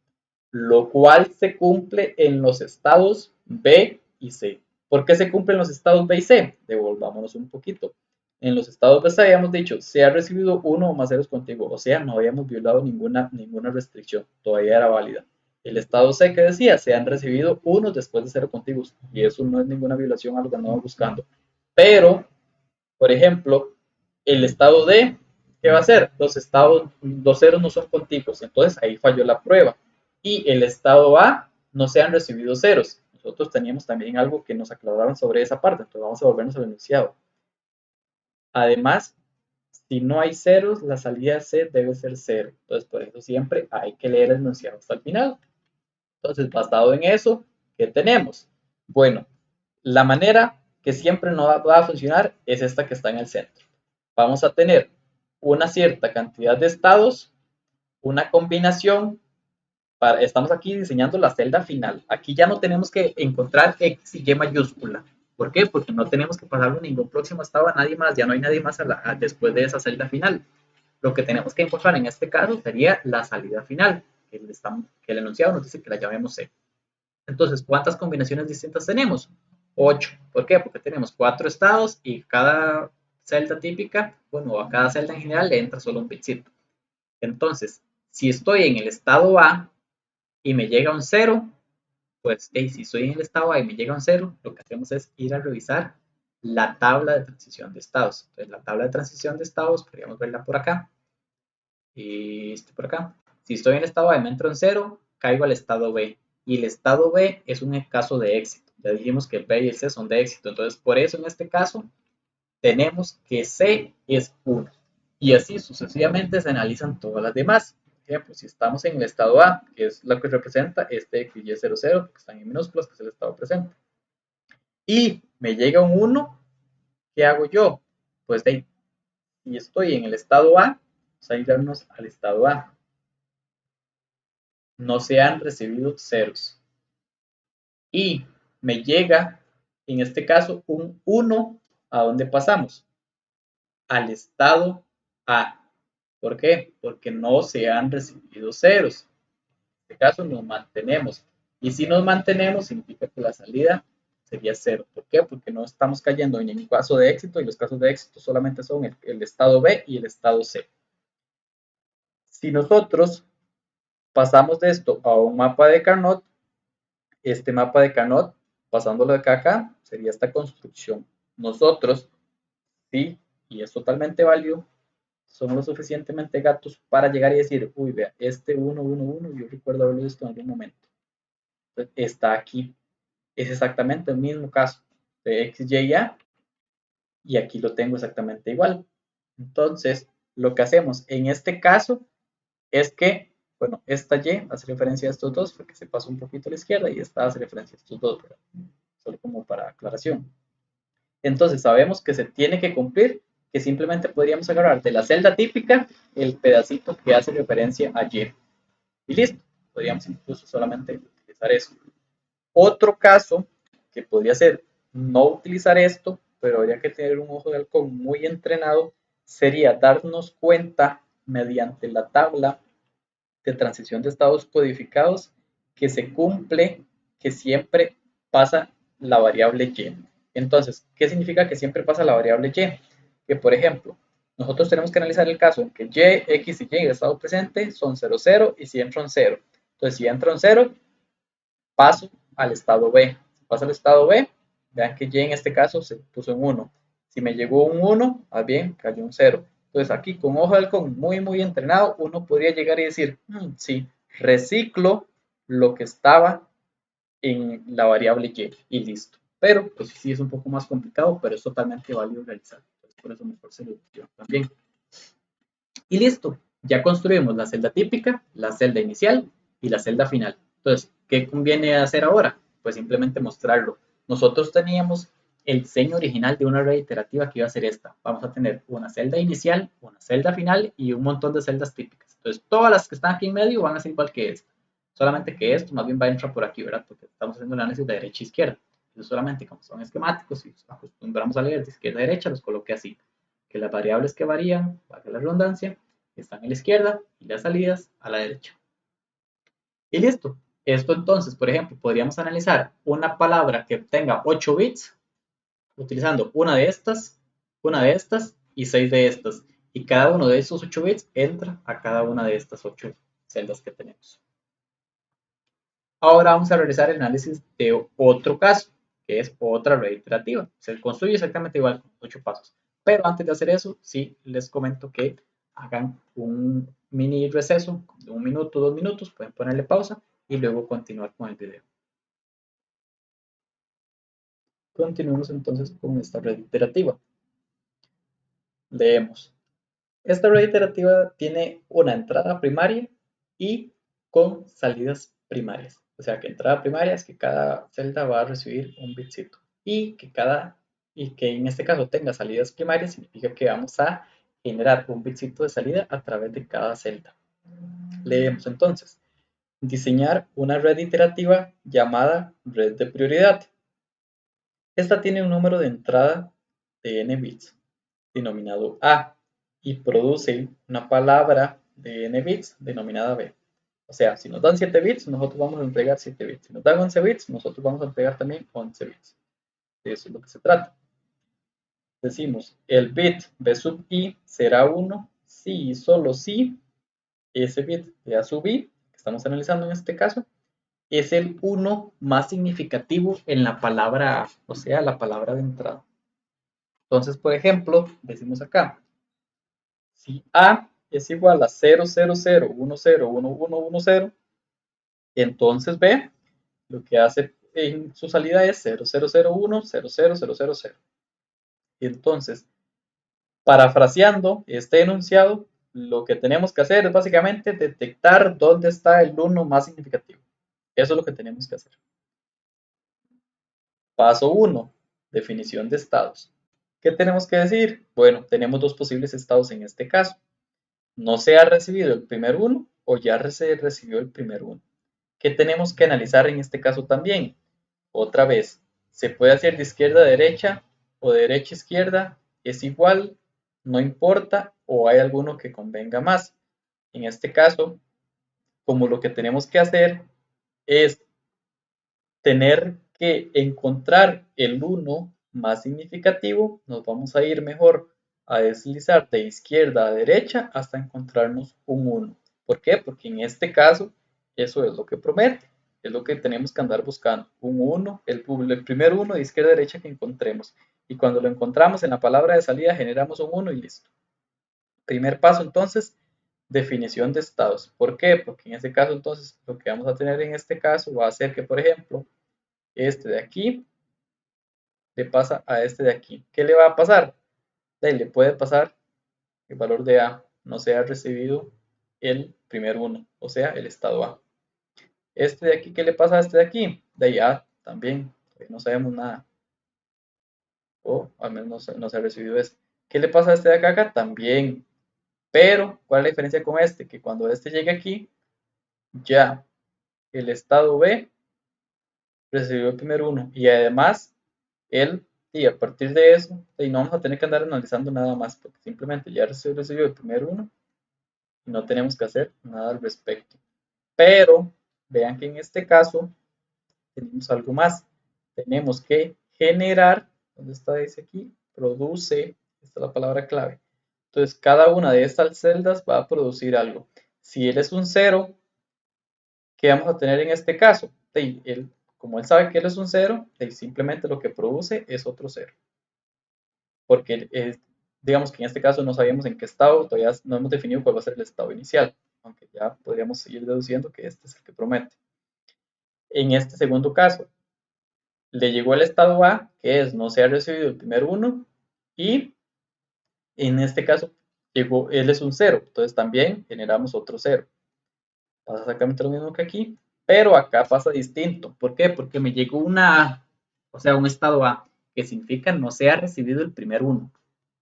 [SPEAKER 1] Lo cual se cumple en los estados B y C. ¿Por qué se cumplen los estados B y C? Devolvámonos un poquito. En los estados B y C habíamos dicho, se ha recibido uno o más ceros contiguos, o sea, no habíamos violado ninguna restricción, todavía era válida. El estado C que decía, se han recibido unos después de cero contiguos, y eso no es ninguna violación a lo que andamos buscando. Pero, por ejemplo, el estado D, ¿qué va a hacer? Los ceros no son contiguos, entonces ahí falló la prueba. Y el estado A, no se han recibido ceros. Nosotros teníamos también algo que nos aclararon sobre esa parte, entonces vamos a volvernos al enunciado. Además, si no hay ceros, la salida C debe ser 0. Entonces, por eso siempre hay que leer el enunciado hasta el final. Entonces, basado en eso, ¿qué tenemos? Bueno, la manera que siempre no va a funcionar es esta que está en el centro. Vamos a tener una cierta cantidad de estados, una combinación. Estamos aquí diseñando la celda final. Aquí ya no tenemos que encontrar X y Y mayúscula. ¿Por qué? Porque no tenemos que pasarlo ningún próximo estado a nadie más. Ya no hay nadie más después de esa celda final. Lo que tenemos que encontrar en este caso sería la salida final, que el enunciado nos dice que la llamemos C. Entonces, ¿cuántas combinaciones distintas tenemos? 8. ¿Por qué? Porque tenemos 4 estados y cada celda típica, bueno, a cada celda en general le entra solo un bitcito. Entonces, si estoy en el estado A y me llega un 0, pues si estoy en el estado A y me llega un 0, lo que hacemos es ir a revisar la tabla de transición de estados. Entonces, la tabla de transición de estados, podríamos verla por acá y por acá. Si estoy en el estado A y me entro en 0, caigo al estado B. Y el estado B es un caso de éxito. Ya dijimos que el B y el C son de éxito. Entonces, por eso en este caso, tenemos que C es 1. Y así sucesivamente se analizan todas las demás. Por ejemplo, si estamos en el estado A, que es lo que representa este XY00, que están en minúsculas, que es el estado presente, y me llega un 1, ¿qué hago yo? Pues de ahí, si estoy en el estado A, vamos a irnos al estado A. No se han recibido ceros. Y me llega, en este caso, un 1, ¿a dónde pasamos? Al estado A. ¿Por qué? Porque no se han recibido ceros. En este caso nos mantenemos. Y si nos mantenemos, significa que la salida sería 0. ¿Por qué? Porque no estamos cayendo en ningún caso de éxito y los casos de éxito solamente son el estado B y el estado C. Si nosotros pasamos de esto a un mapa de Carnot, este mapa de Carnot, pasándolo de acá a acá, sería esta construcción. Nosotros, sí, y es totalmente válido, somos lo suficientemente gatos para llegar y decir, uy, vea, este 1, 1, 1, yo recuerdo haberlo visto en algún momento. Entonces, está aquí. Es exactamente el mismo caso de X, Y, A, y aquí lo tengo exactamente igual. Entonces, lo que hacemos en este caso es que, bueno, esta Y hace referencia a estos dos, porque se pasó un poquito a la izquierda, y esta hace referencia a estos dos, ¿verdad? Solo como para aclaración. Entonces sabemos que se tiene que cumplir, que simplemente podríamos agarrar de la celda típica el pedacito que hace referencia a Y. Y listo, podríamos incluso solamente utilizar eso. Otro caso que podría ser no utilizar esto, pero habría que tener un ojo de halcón muy entrenado, sería darnos cuenta mediante la tabla de transición de estados codificados que se cumple, que siempre pasa la variable y. Entonces, ¿qué significa que siempre pasa la variable y? Que, por ejemplo, nosotros tenemos que analizar el caso en que y, x y y en el estado presente son 0, 0 y si entran 0. Entonces, si entran 0, paso al estado B. Si pasa al estado B, vean que Y en este caso se puso en 1. Si me llegó un 1, más bien cayó un 0. Entonces aquí con ojo de halcón muy entrenado, uno podría llegar y decir, sí, reciclo lo que estaba en la variable y listo. Pero pues sí es un poco más complicado, pero es totalmente válido realizar. Entonces, por eso mejor se lo digo también. Y listo, ya construimos la celda típica, la celda inicial y la celda final. Entonces, ¿qué conviene hacer ahora? Pues simplemente mostrarlo. Nosotros teníamos el diseño original de una red iterativa que iba a ser esta. Vamos a tener una celda inicial, una celda final y un montón de celdas típicas. Entonces, todas las que están aquí en medio van a ser igual que esta. Solamente que esto más bien va a entrar por aquí, ¿verdad? Porque estamos haciendo el análisis de derecha a izquierda. Eso solamente como son esquemáticos y acostumbramos a leer de izquierda a derecha, los coloqué así. Que las variables que varían, valga la redundancia, están a la izquierda y las salidas a la derecha. Y listo. Esto entonces, por ejemplo, podríamos analizar una palabra que tenga 8 bits utilizando una de estas y 6 de estas. Y cada uno de esos 8 bits entra a cada una de estas 8 celdas que tenemos. Ahora vamos a realizar el análisis de otro caso, que es otra red iterativa. Se construye exactamente igual con 8 pasos. Pero antes de hacer eso, sí les comento que hagan un mini receso de 1 minuto, 2 minutos, pueden ponerle pausa y luego continuar con el video. Continuemos entonces con esta red iterativa. Leemos. Esta red iterativa tiene una entrada primaria y con salidas primarias. O sea que entrada primaria es que cada celda va a recibir un bitcito y que en este caso tenga salidas primarias significa que vamos a generar un bitcito de salida a través de cada celda. Leemos entonces. Diseñar una red iterativa llamada red de prioridad. Esta tiene un número de entrada de n bits denominado A y produce una palabra de n bits denominada B. O sea, si nos dan 7 bits, nosotros vamos a entregar 7 bits. Si nos dan 11 bits, nosotros vamos a entregar también 11 bits. De eso es lo que se trata. Decimos, el bit B sub I será 1 si y solo si ese bit de A sub I, que estamos analizando en este caso, es el 1 más significativo en la palabra A, o sea, la palabra de entrada. Entonces, por ejemplo, decimos acá, si A es igual a 000101110, entonces B lo que hace en su salida es 00010000. Entonces, parafraseando este enunciado, lo que tenemos que hacer es básicamente detectar dónde está el 1 más significativo. Eso es lo que tenemos que hacer. Paso 1. Definición de estados. ¿Qué tenemos que decir? Bueno, tenemos dos posibles estados en este caso. No se ha recibido el primer 1 o ya se recibió el primer 1. ¿Qué tenemos que analizar en este caso también? Otra vez, ¿se puede hacer de izquierda a derecha o de derecha a izquierda? ¿Es igual? ¿No importa? ¿O hay alguno que convenga más? En este caso, como lo que tenemos que hacer es tener que encontrar el 1 más significativo, nos vamos a ir mejor a deslizar de izquierda a derecha hasta encontrarnos un 1. ¿Por qué? Porque en este caso eso es lo que promete, es lo que tenemos que andar buscando, un 1, el primer 1 de izquierda a derecha que encontremos. Y cuando lo encontramos en la palabra de salida generamos un 1 y listo. Primer paso entonces, definición de estados. ¿Por qué? Porque en este caso entonces lo que vamos a tener en este caso va a ser que, por ejemplo, este de aquí le pasa a este de aquí. ¿Qué le va a pasar? Le puede pasar el valor de A, no se ha recibido el primer 1, o sea, el estado A. Este de aquí, ¿qué le pasa a este de aquí? De ahí A también, no sabemos nada. O al menos no se ha recibido este. ¿Qué le pasa a este de acá? También. Pero, ¿cuál es la diferencia con este? Que cuando este llegue aquí, ya el estado B recibió el primer 1 y además y a partir de eso, y no vamos a tener que andar analizando nada más, porque simplemente ya recibió el primer 1 y no tenemos que hacer nada al respecto. Pero vean que en este caso tenemos algo más. Tenemos que generar, ¿dónde está? Dice aquí, produce, esta es la palabra clave. Entonces, cada una de estas celdas va a producir algo. Si él es un 0, ¿qué vamos a tener en este caso? Como él sabe que él es un 0, él simplemente lo que produce es otro 0. Porque digamos que en este caso no sabíamos en qué estado, todavía no hemos definido cuál va a ser el estado inicial, aunque ya podríamos seguir deduciendo que este es el que promete. En este segundo caso, le llegó el estado A, que es no se ha recibido el primer 1, y en este caso él es un 0, entonces también generamos otro 0. Pasa exactamente lo mismo que aquí, pero acá pasa distinto. ¿Por qué? Porque me llegó una A, o sea, un estado A, que significa no se ha recibido el primer 1.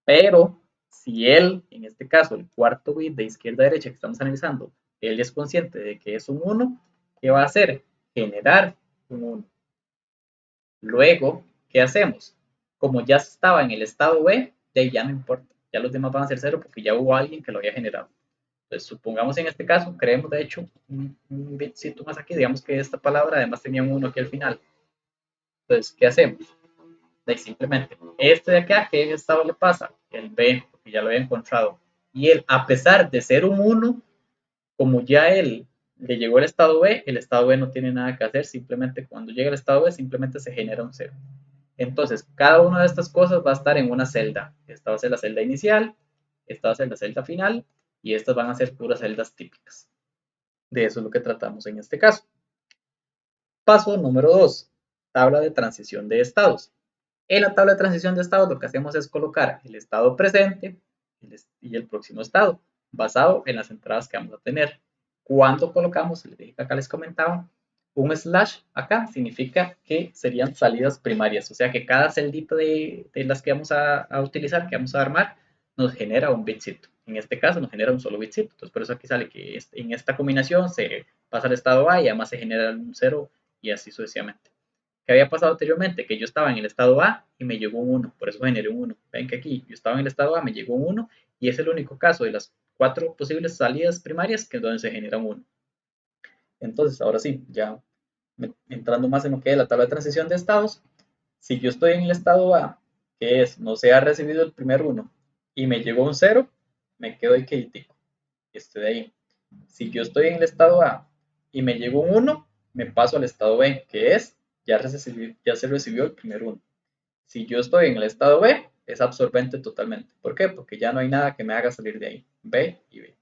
[SPEAKER 1] Pero si él, en este caso, el cuarto bit de izquierda a derecha que estamos analizando, él es consciente de que es un 1, ¿qué va a hacer? Generar un 1. Luego, ¿qué hacemos? Como ya estaba en el estado B, de ahí ya no importa. Ya los demás van a ser 0 porque ya hubo alguien que lo había generado. Entonces, supongamos en este caso, creemos de hecho un bitcito más aquí. Digamos que esta palabra además tenía un 1 aquí al final. Entonces, ¿qué hacemos? De ahí simplemente, este de acá, ¿qué estado le pasa? El B, porque ya lo había encontrado. Y él, a pesar de ser un 1, como ya él le llegó el estado B no tiene nada que hacer, simplemente cuando llega el estado B, simplemente se genera un 0. Entonces, cada una de estas cosas va a estar en una celda. Esta va a ser la celda inicial, esta va a ser la celda final, y estas van a ser puras celdas típicas. De eso es lo que tratamos en este caso. Paso número 2, tabla de transición de estados. En la tabla de transición de estados lo que hacemos es colocar el estado presente y el próximo estado, basado en las entradas que vamos a tener. Cuando colocamos, les dije que acá les comentaba, un slash acá significa que serían salidas primarias, o sea que cada celdita de las que vamos a utilizar, que vamos a armar, nos genera un bitcito. En este caso nos genera un solo bitcito, entonces por eso aquí sale que en esta combinación se pasa al estado A y además se genera un 0 y así sucesivamente. ¿Qué había pasado anteriormente? Que yo estaba en el estado A y me llegó un 1, por eso generé un 1. Ven que aquí yo estaba en el estado A, me llegó un 1 y es el único caso de las 4 posibles salidas primarias que es donde se genera un 1. Entonces, ahora sí, ya entrando más en lo que es la tabla de transición de estados, si yo estoy en el estado A, que es no se ha recibido el primer 1 y me llegó un 0, me quedo ahí quietico, de ahí. Si yo estoy en el estado A y me llegó un 1, me paso al estado B, que es ya se recibió el primer 1. Si yo estoy en el estado B, es absorbente totalmente. ¿Por qué? Porque ya no hay nada que me haga salir de ahí. B y B.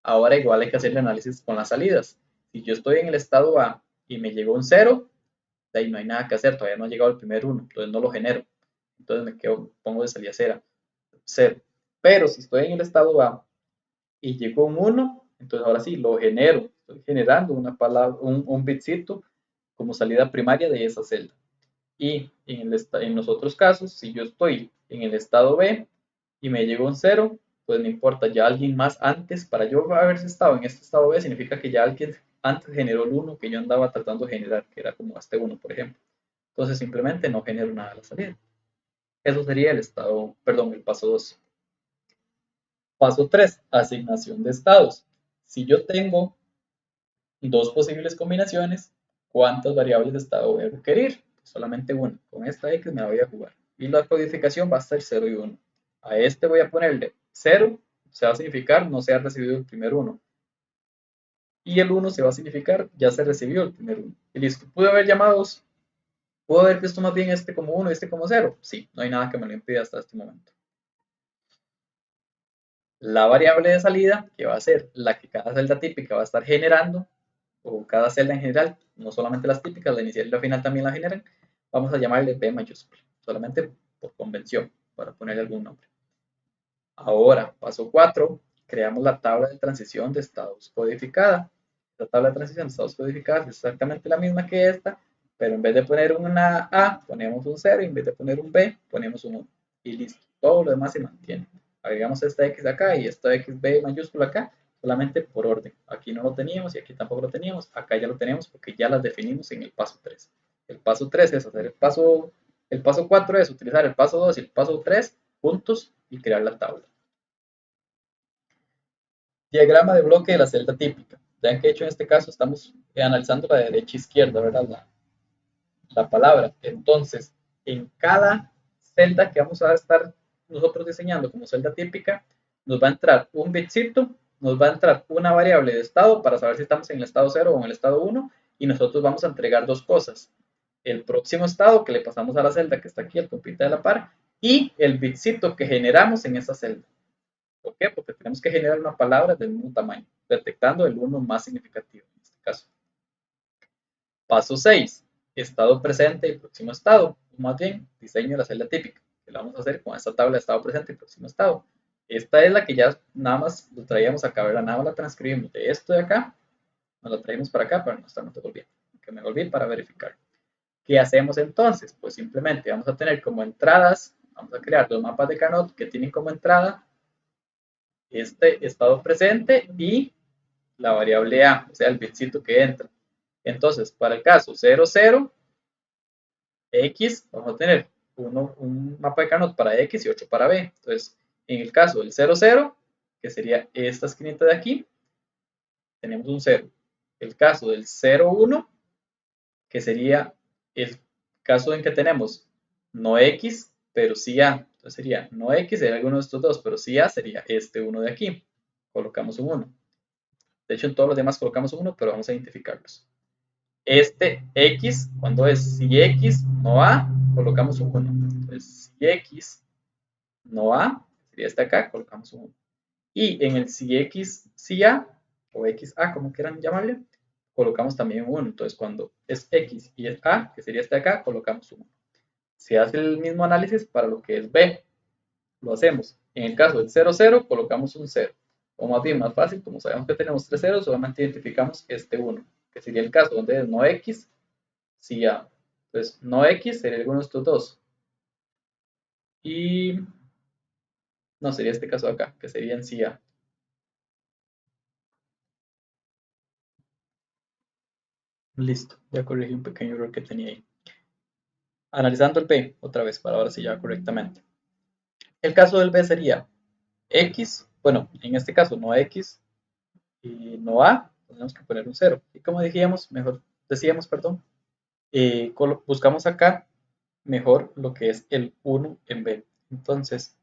[SPEAKER 1] Ahora igual hay que hacer el análisis con las salidas. Si yo estoy en el estado A y me llegó un 0, de ahí no hay nada que hacer, todavía no ha llegado el primer 1, entonces no lo genero. Entonces pongo de salida 0. Pero si estoy en el estado A y llegó un 1, entonces ahora sí lo genero. Estoy generando una palabra, un bitcito como salida primaria de esa celda. Y en los otros casos, si yo estoy en el estado B y me llegó un 0, pues no importa, ya alguien más antes, para yo haber estado en este estado B, significa que ya alguien antes generó el 1 que yo andaba tratando de generar, que era como este 1, por ejemplo. Entonces simplemente no genero nada a la salida. Eso sería el estado, perdón, el paso 2. Paso 3, asignación de estados. Si yo tengo dos posibles combinaciones, ¿cuántas variables de estado voy a requerir? Solamente una. Con esta X me la voy a jugar. Y la codificación va a ser 0 y 1. A este voy a ponerle 0, se va a significar no se ha recibido el primer 1. Y el 1 se va a significar ya se recibió el primer 1. Y listo. ¿Pude haber llamados? ¿Puedo haber visto más bien este como 1 y este como 0? Sí, no hay nada que me lo impida hasta este momento. La variable de salida, que va a ser la que cada celda típica va a estar generando, o cada celda en general, no solamente las típicas, la inicial y la final también la generan, vamos a llamarle B mayúscula, solamente por convención, para ponerle algún nombre. Ahora, paso 4, creamos la tabla de transición de estados codificada. La tabla de transición de estados codificada es exactamente la misma que esta, pero en vez de poner una A, ponemos un 0, y en vez de poner un B, ponemos un 1. Y listo, todo lo demás se mantiene. Agregamos esta X acá y esta XB mayúscula acá, solamente por orden. Aquí no lo teníamos y aquí tampoco lo teníamos. Acá ya lo tenemos porque ya las definimos en el paso 3. El paso 3 es hacer el paso 4 es utilizar el paso 2 y el paso 3 juntos y crear la tabla. Diagrama de bloque de la celda típica. Vean que de hecho en este caso estamos analizando la de derecha e izquierda, ¿verdad? La palabra. Entonces, en cada celda que vamos a estar nosotros diseñando como celda típica, nos va a entrar un bitcito, nos va a entrar una variable de estado para saber si estamos en el estado 0 o en el estado 1 y nosotros vamos a entregar dos cosas. el próximo estado que le pasamos a la celda que está aquí, el compita de la par, y el bitcito que generamos en esa celda. ¿Por qué? Porque tenemos que generar una palabra del mismo tamaño, detectando el 1 más significativo en este caso. Paso 6. Estado presente y próximo estado. O más bien, diseño de la celda típica, que lo vamos a hacer con esta tabla de estado presente y próximo estado. Esta es la que ya nada más lo traíamos acá, ¿verdad? Nada más la transcribimos de esto de acá, nos la traímos para acá para no estarnos devolviendo. Que me volví para verificar. ¿Qué hacemos entonces? Pues simplemente vamos a tener como entradas, vamos a crear dos mapas de Carnot que tienen como entrada este estado presente y la variable A, o sea, el bitcito que entra. Entonces, para el caso 0, 0, X, vamos a tener un mapa de Carnot para X y otro para B. Entonces, en el caso del 0, 0, que sería esta esquinita de aquí, tenemos un 0. El caso del 0, 1, que sería el caso en que tenemos no X, pero sí A. Entonces sería no X, sería alguno de estos dos, pero sí A sería este 1 de aquí. Colocamos un 1. De hecho, en todos los demás colocamos un 1, pero vamos a identificarlos. Este X, cuando es si X no A, colocamos un 1. Entonces, si X no A, sería este acá, colocamos un 1. Y en el si X sí A, o XA, como quieran llamarle, colocamos también un 1. Entonces, cuando es X y es A, que sería este acá, colocamos un 1. Se hace el mismo análisis para lo que es B. Lo hacemos. En el caso del 0, 0, colocamos un 0. O más bien, más fácil, como sabemos que tenemos 3 ceros, solamente identificamos este 1, que sería el caso donde es no X, sí A. Entonces, no X sería alguno de estos dos. Y no sería este caso de acá, que sería en sí A. Listo, ya corregí un pequeño error que tenía ahí. Analizando el B, otra vez, para ahora sí ya correctamente. El caso del B sería X, bueno, en este caso no X y no A, tenemos que poner un 0. Y como decíamos, perdón, buscamos acá mejor lo que es el 1 en B. Entonces,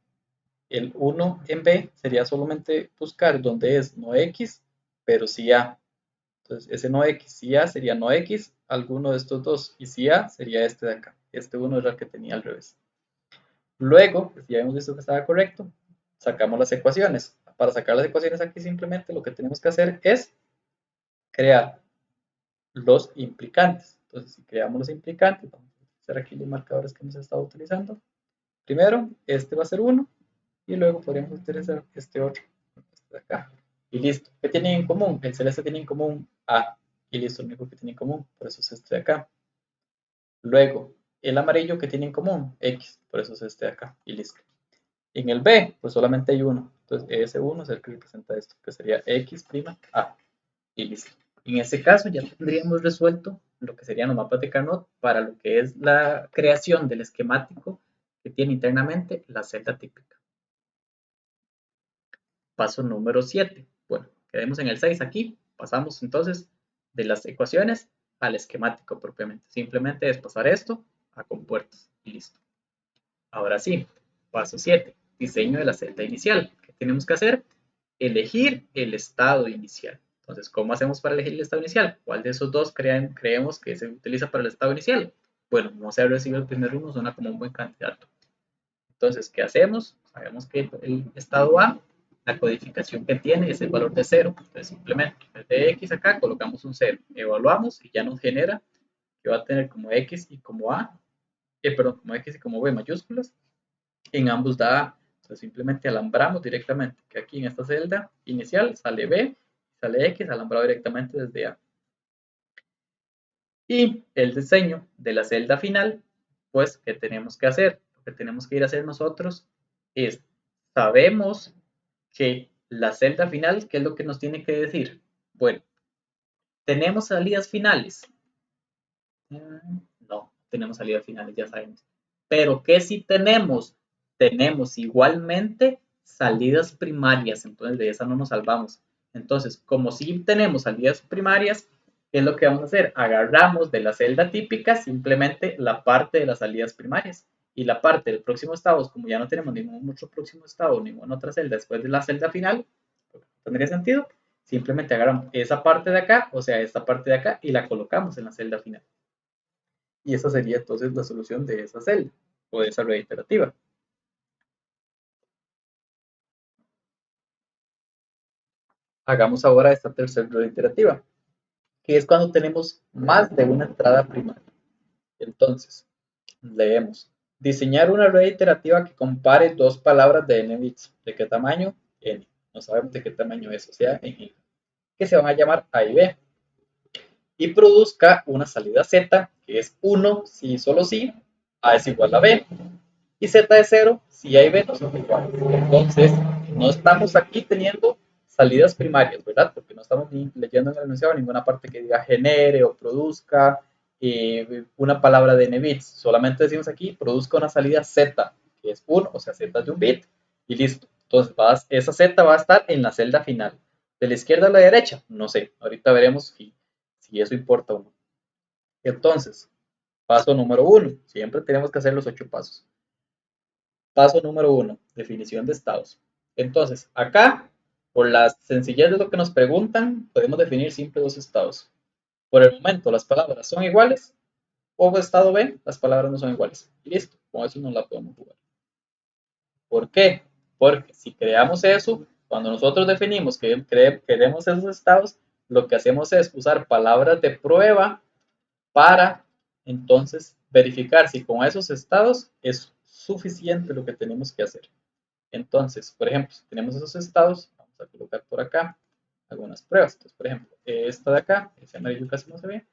[SPEAKER 1] el 1 en B sería solamente buscar donde es no X, pero sí A. Entonces, ese no X, si A sería no X, alguno de estos dos, y si A sería este de acá. Este 1 era el que tenía al revés. Luego, pues ya hemos visto que estaba correcto, sacamos las ecuaciones. Para sacar las ecuaciones aquí simplemente lo que tenemos que hacer es crear los implicantes. Entonces, si creamos los implicantes, vamos a hacer aquí los marcadores que hemos estado utilizando. Primero, este va a ser 1 y luego podríamos utilizar este otro, este de acá. Y listo. ¿Qué tienen en común? El celeste tiene en común A. Y listo, lo único que tiene en común, por eso es este de acá. Luego, el amarillo que tiene en común, X, por eso es este de acá. Y listo. En el B, pues solamente hay uno. Entonces, ese 1 es el que representa esto, que sería X', A. Y listo. En este caso ya tendríamos resuelto lo que serían los mapas de Carnot para lo que es la creación del esquemático que tiene internamente la celda típica. Paso número 7. Bueno, quedemos en el 6 aquí. Pasamos entonces de las ecuaciones al esquemático propiamente. Simplemente es pasar esto a compuertas y listo. Ahora sí, paso 7. Diseño de la celda inicial. ¿Qué tenemos que hacer? Elegir el estado inicial. Entonces, ¿cómo hacemos para elegir el estado inicial? ¿Cuál de esos dos creemos que se utiliza para el estado inicial? Bueno, como se ha recibido el primer uno, suena como un buen candidato. Entonces, ¿qué hacemos? Sabemos que el estado A, la codificación que tiene es el valor de 0. Entonces, simplemente, en vez de X acá, colocamos un 0. Evaluamos y ya nos genera que va a tener como X y como A, perdón, como X y como B mayúsculas. En ambos da A. Entonces, simplemente alambramos directamente, que aquí en esta celda inicial sale B, sale X, alambrado directamente desde A. Y el diseño de la celda final, pues, ¿qué tenemos que hacer? Lo que tenemos que ir a hacer nosotros es, sabemos que la celda final, ¿qué es lo que nos tiene que decir? Bueno, ¿tenemos salidas finales? No, tenemos salidas finales, ya sabemos. Pero ¿qué sí tenemos? Tenemos igualmente salidas primarias, entonces de esa no nos salvamos. Entonces, como sí tenemos salidas primarias, ¿qué es lo que vamos a hacer? Agarramos de la celda típica simplemente la parte de las salidas primarias y la parte del próximo estado, como ya no tenemos ningún otro próximo estado, ninguna otra celda después de la celda final, tendría sentido, simplemente agarramos esa parte de acá, o sea, esta parte de acá y la colocamos en la celda final. Y esa sería entonces la solución de esa celda o de esa red iterativa. Hagamos ahora esta tercera red iterativa, que es cuando tenemos más de una entrada primaria. Entonces, leemos. Diseñar una red iterativa que compare dos palabras de n bits. ¿De qué tamaño? N. No sabemos de qué tamaño es, o sea, en que se van a llamar A y B. Y produzca una salida Z, que es 1 si y solo si A es igual a B, y Z es 0 si A y B no son iguales. Entonces, no estamos aquí teniendo salidas primarias, ¿verdad? Porque no estamos ni leyendo en el enunciado ninguna parte que diga genere o produzca una palabra de n bits. Solamente decimos aquí, produzca una salida Z, que es 1, o sea, Z de un bit, y listo. Entonces, esa Z va a estar en la celda final. ¿De la izquierda a la derecha? No sé. Ahorita veremos si eso importa o no. Entonces, paso número 1. Siempre tenemos que hacer los 8 pasos. Paso número 1, definición de estados. Entonces, acá, por la sencillez de lo que nos preguntan, podemos definir siempre dos estados. Por el momento, las palabras son iguales, o estado B, las palabras no son iguales. Y listo, con eso no la podemos jugar. ¿Por qué? Porque si creamos eso, cuando nosotros definimos que queremos esos estados, lo que hacemos es usar palabras de prueba para entonces verificar si con esos estados es suficiente lo que tenemos que hacer. Entonces, por ejemplo, si tenemos esos estados, vamos a colocar por acá algunas pruebas. Entonces, por ejemplo, esta de acá, ese amarillo casi no se ve,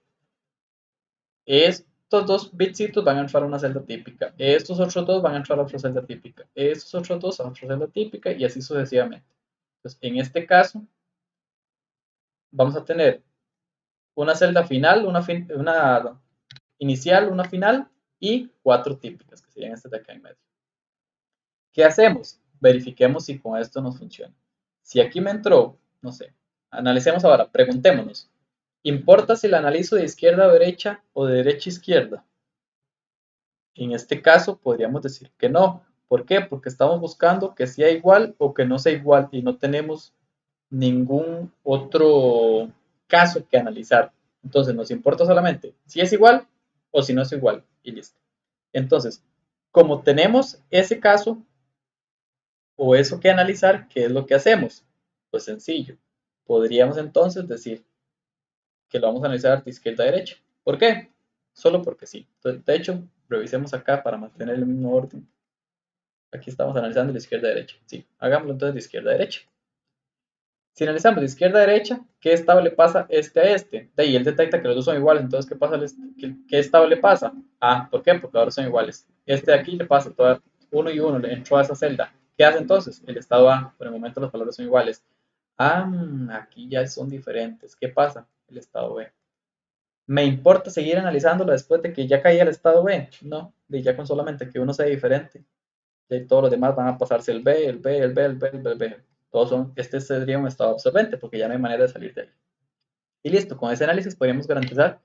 [SPEAKER 1] estos dos bitsitos van a entrar a una celda típica, estos otros dos van a entrar a otra celda típica, estos otros dos a otra celda típica y así sucesivamente. Entonces, en este caso, vamos a tener una celda final, una inicial, una final y cuatro típicas, que serían estas de acá en medio. ¿Qué hacemos? Verifiquemos si con esto nos funciona. Si aquí me entró, no sé, analicemos ahora, preguntémonos, ¿importa si la analizo de izquierda a derecha o de derecha a izquierda? En este caso podríamos decir que no. ¿Por qué? Porque estamos buscando que sea igual o que no sea igual y no tenemos ningún otro caso que analizar. Entonces nos importa solamente si es igual o si no es igual y listo. Entonces, como tenemos ese caso, o eso que analizar, ¿qué es lo que hacemos? Pues sencillo. Podríamos entonces decir que lo vamos a analizar de izquierda a derecha. ¿Por qué? Solo porque sí. Entonces, de hecho, revisemos acá para mantener el mismo orden. Aquí estamos analizando de izquierda a derecha. Sí, hagámoslo entonces de izquierda a derecha. Si analizamos de izquierda a derecha, ¿qué estado le pasa este a este? De ahí él detecta que los dos son iguales, entonces ¿qué estado le pasa? Ah, ¿por qué? Porque ahora son iguales. Este de aquí le pasa todo uno y uno, le entró a esa celda. ¿Qué hace entonces? El estado A, por el momento los valores son iguales. Ah, aquí ya son diferentes. ¿Qué pasa? El estado B. ¿Me importa seguir analizándolo después de que ya caía el estado B? No, de ya con solamente que uno sea diferente. Y todos los demás van a pasarse el B, el B, el B, el B, el B, el B. Todos son, este sería un estado absorbente porque ya no hay manera de salir de ahí. Y listo, con ese análisis podríamos garantizar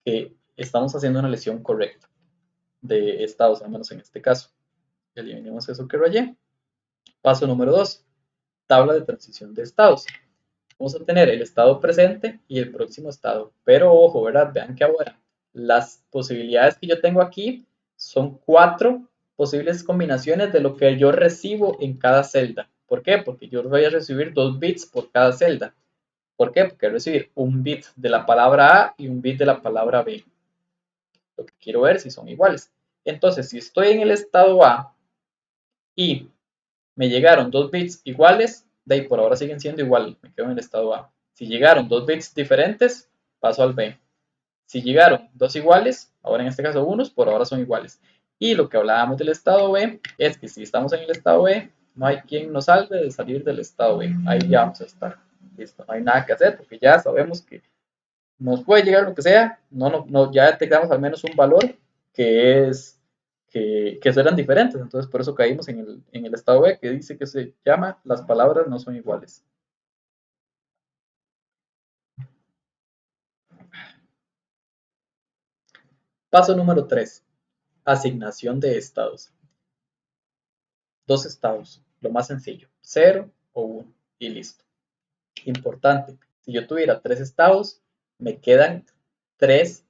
[SPEAKER 1] que estamos haciendo una lesión correcta de estados, al menos en este caso. Eliminemos eso que rayé. Paso número 2, tabla de transición de estados. Vamos a tener el estado presente y el próximo estado. Pero ojo, ¿verdad? Vean que ahora las posibilidades que yo tengo aquí son 4 posibles combinaciones de lo que yo recibo en cada celda. ¿Por qué? Porque yo voy a recibir 2 bits por cada celda. ¿Por qué? Porque voy a recibir un bit de la palabra A y un bit de la palabra B. Lo que quiero ver si son iguales. Entonces, si estoy en el estado A y me llegaron 2 bits iguales, de ahí por ahora siguen siendo iguales, me quedo en el estado A. Si llegaron 2 bits diferentes, paso al B. Si llegaron 2 iguales, ahora en este caso unos, por ahora son iguales. Y lo que hablábamos del estado B es que si estamos en el estado B, no hay quien nos salve de salir del estado B. Ahí ya vamos a estar. Listo, no hay nada que hacer porque ya sabemos que nos puede llegar lo que sea, ya detectamos al menos un valor que es que eran diferentes, entonces por eso caímos en el estado B que dice que se llama las palabras no son iguales. Paso número 3, asignación de estados. Dos estados, lo más sencillo, 0 o 1 y listo. Importante, si yo tuviera 3 estados, me quedan 3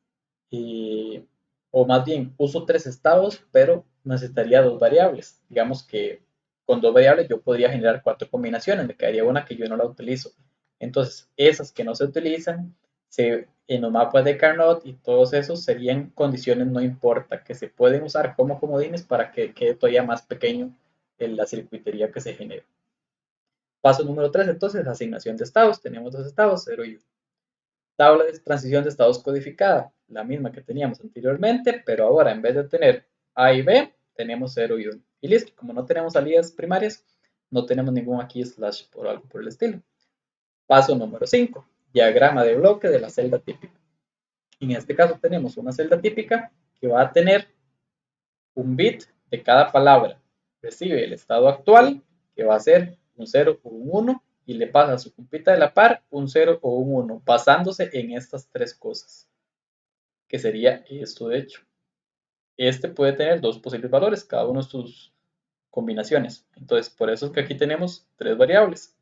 [SPEAKER 1] o más bien uso 3 estados, pero necesitaría 2 variables. Digamos que con 2 variables yo podría generar 4 combinaciones, me quedaría una que yo no la utilizo. Entonces, esas que no se utilizan, en los mapas de Carnot y todos esos serían condiciones no importa, que se pueden usar como comodines para que quede todavía más pequeño la circuitería que se genere. Paso número 3, entonces, asignación de estados. Tenemos 2 estados, 0 y 1. Tabla de transición de estados codificada, la misma que teníamos anteriormente, pero ahora en vez de tener A y B, tenemos 0 y 1. Y listo, como no tenemos salidas primarias, no tenemos ningún aquí slash por algo por el estilo. Paso número 5, diagrama de bloque de la celda típica. En este caso tenemos una celda típica que va a tener un bit de cada palabra. Recibe el estado actual, que va a ser un 0 o un 1, y le pasa a su compita de la par un 0 o un 1, basándose en estas 3 cosas, que sería esto de hecho. Este puede tener 2 posibles valores, cada uno de sus combinaciones. Entonces, por eso es que aquí tenemos 3 variables.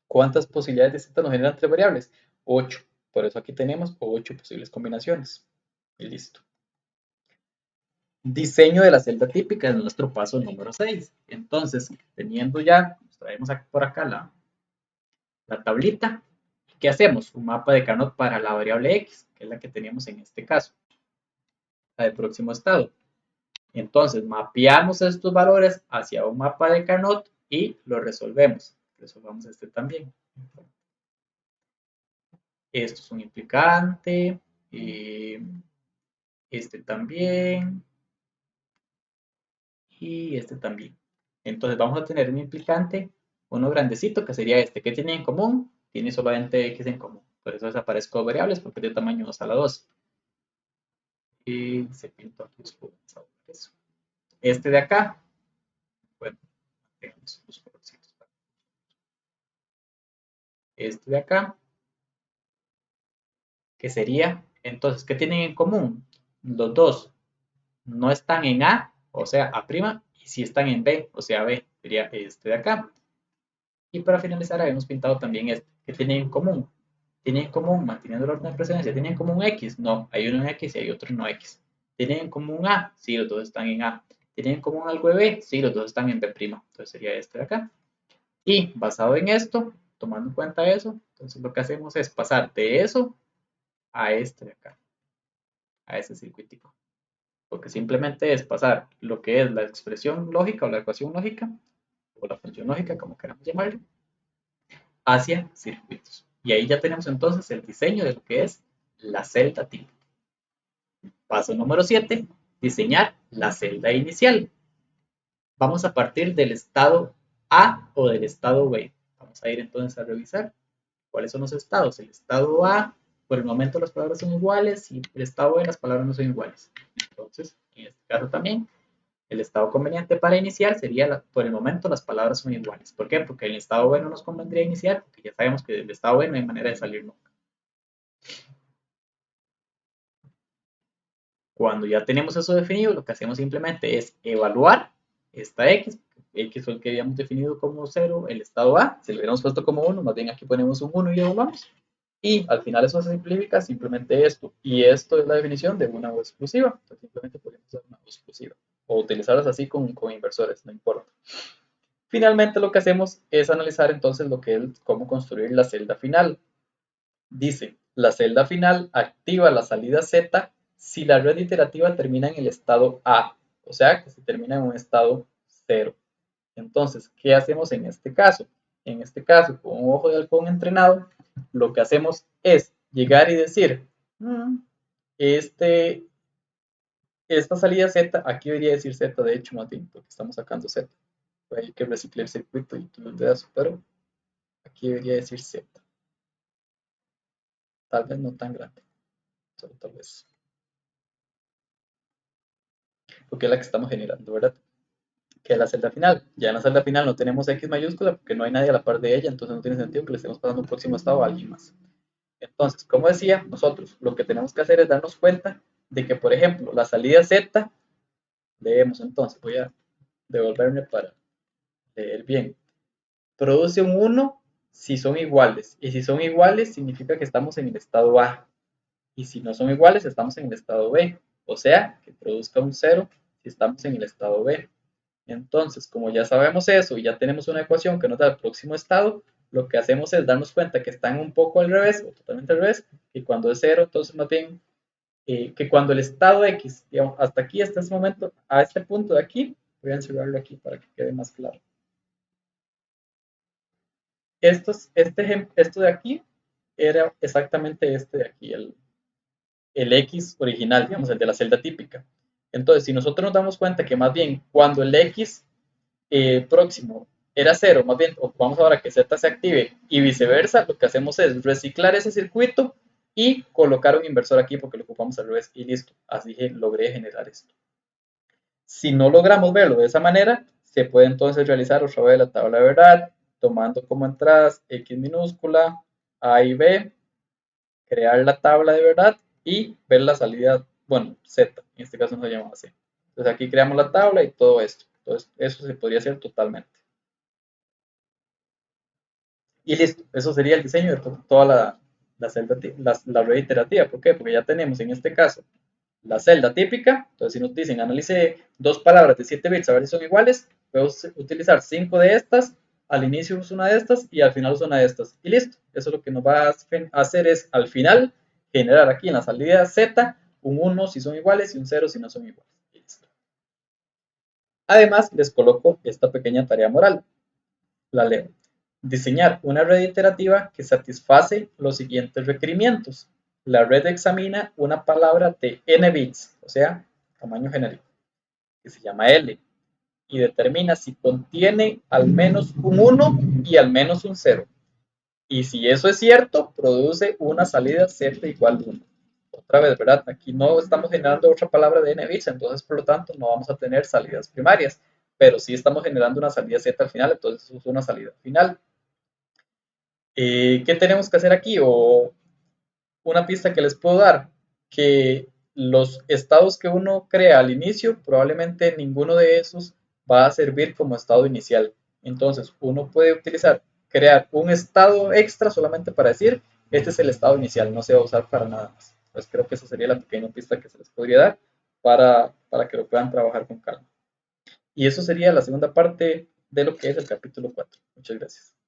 [SPEAKER 1] ¿Cuántas posibilidades de z nos generan 3 variables? 8. Por eso aquí tenemos 8 posibles combinaciones. Y listo. Diseño de la celda típica es nuestro paso número 6. Entonces, teniendo ya, traemos por acá la tablita. ¿Qué hacemos? Un mapa de Carnot para la variable x, que es la que teníamos en este caso, la del próximo estado. Entonces, mapeamos estos valores hacia un mapa de Carnot y lo resolvemos. Resolvamos este también. Esto es un implicante. Este también. Y este también. Entonces vamos a tener un implicante, uno grandecito, que sería este. ¿Qué tiene en común? Tiene solamente x en común. Por eso desaparezco variables, porque es de tamaño 2 a la 2. Y se pintó aquí eso. Este de acá, bueno, tenemos los colorcitos. Este de acá, que sería, entonces, ¿qué tienen en común? Los dos no están en A, o sea, A', y sí están en B, o sea, B, sería este de acá. Y para finalizar, habíamos pintado también este. ¿Qué tienen en común? ¿Tienen en común, manteniendo el orden de precedencia, tienen en común X? No, hay uno en X y hay otro en no X. ¿Tienen en común A? Sí, los dos están en A. ¿Tienen en común algo de B? Sí, los dos están en B'. Entonces sería este de acá. Y basado en esto, tomando en cuenta eso, entonces lo que hacemos es pasar de eso a este de acá, a ese circuitico. Porque simplemente es pasar lo que es la expresión lógica o la ecuación lógica, o la función lógica, como queramos llamarlo, hacia circuitos. Y ahí ya tenemos entonces el diseño de lo que es la celda típica. Paso número 7, diseñar la celda inicial. Vamos a partir del estado A o del estado B. Vamos a ir entonces a revisar cuáles son los estados. El estado A, por el momento las palabras son iguales, y el estado B las palabras no son iguales. Entonces, en este caso también, el estado conveniente para iniciar sería, por el momento, las palabras son iguales. ¿Por qué? Porque en el estado B no nos convendría iniciar, porque ya sabemos que del estado B no hay manera de salir nunca. Cuando ya tenemos eso definido, lo que hacemos simplemente es evaluar esta x. X fue el que habíamos definido como 0, el estado A. Si lo hubiéramos puesto como 1, más bien aquí ponemos un 1 y evaluamos. Y al final eso se simplifica simplemente esto. Y esto es la definición de una O exclusiva. Entonces simplemente podemos usar una O exclusiva. O utilizarlas así con inversores, no importa. Finalmente lo que hacemos es analizar entonces lo que es cómo construir la celda final. Dice, la celda final activa la salida Z si la red iterativa termina en el estado A, o sea que si termina en un estado 0. Entonces, ¿qué hacemos en este caso? En este caso, con un ojo de halcón entrenado, lo que hacemos es llegar y decir, esta salida Z, aquí debería decir Z, de hecho, más bien, porque estamos sacando Z. Hay que reciclar el circuito y todo de eso, pero aquí debería decir Z. Tal vez no tan grande, solo tal vez. Porque es la que estamos generando, ¿verdad? Que es la celda final. Ya en la celda final no tenemos X mayúscula porque no hay nadie a la par de ella, entonces no tiene sentido que le estemos pasando un próximo estado a alguien más. Entonces, como decía, nosotros lo que tenemos que hacer es darnos cuenta de que, por ejemplo, la salida Z, leemos entonces, voy a devolverme para leer bien, produce un 1 si son iguales, y si son iguales significa que estamos en el estado A. Y si no son iguales, estamos en el estado B. O sea, que produzca un 0 si estamos en el estado B. Entonces, como ya sabemos eso y ya tenemos una ecuación que nos da el próximo estado, lo que hacemos es darnos cuenta que están un poco al revés o totalmente al revés, y cuando es 0, entonces más bien que cuando el estado X, digamos, hasta aquí, hasta este momento, a este punto de aquí, voy a encerrarlo aquí para que quede más claro. Esto de aquí era exactamente este de aquí, el X original, digamos, el de la celda típica. Entonces, si nosotros nos damos cuenta que más bien cuando el X próximo era cero, más bien, o vamos ahora que Z se active y viceversa, lo que hacemos es reciclar ese circuito y colocar un inversor aquí porque lo ocupamos al revés y listo. Así que logré generar esto. Si no logramos verlo de esa manera, se puede entonces realizar otra vez la tabla de verdad, tomando como entradas X minúscula, A y B, crear la tabla de verdad y ver la salida, bueno, Z, en este caso nos llamamos así. Entonces aquí creamos la tabla y todo esto. Entonces eso se podría hacer totalmente. Y listo, eso sería el diseño de toda la red iterativa. ¿Por qué? Porque ya tenemos en este caso la celda típica. Entonces, si nos dicen analice dos palabras de 7 bits a ver si son iguales, podemos utilizar 5 de estas, al inicio uso una de estas y al final uso una de estas. Y listo, eso lo que nos va a hacer es al final generar aquí en la salida Z un 1 si son iguales y un 0 si no son iguales. Y listo. Además, les coloco esta pequeña tarea moral. La leo. Diseñar una red iterativa que satisface los siguientes requerimientos. La red examina una palabra de n bits, o sea, tamaño genérico, que se llama L, y determina si contiene al menos un 1 y al menos un 0. Y si eso es cierto, produce una salida Z igual a 1. Otra vez, ¿verdad? Aquí no estamos generando otra palabra de n bits, entonces por lo tanto no vamos a tener salidas primarias, pero sí estamos generando una salida Z al final, entonces eso es una salida final. ¿Qué tenemos que hacer aquí? O una pista que les puedo dar, que los estados que uno crea al inicio, probablemente ninguno de esos va a servir como estado inicial. Entonces, uno puede utilizar, crear un estado extra solamente para decir, este es el estado inicial, no se va a usar para nada más. Pues creo que esa sería la pequeña pista que se les podría dar para que lo puedan trabajar con calma. Y eso sería la segunda parte de lo que es el capítulo 4. Muchas gracias.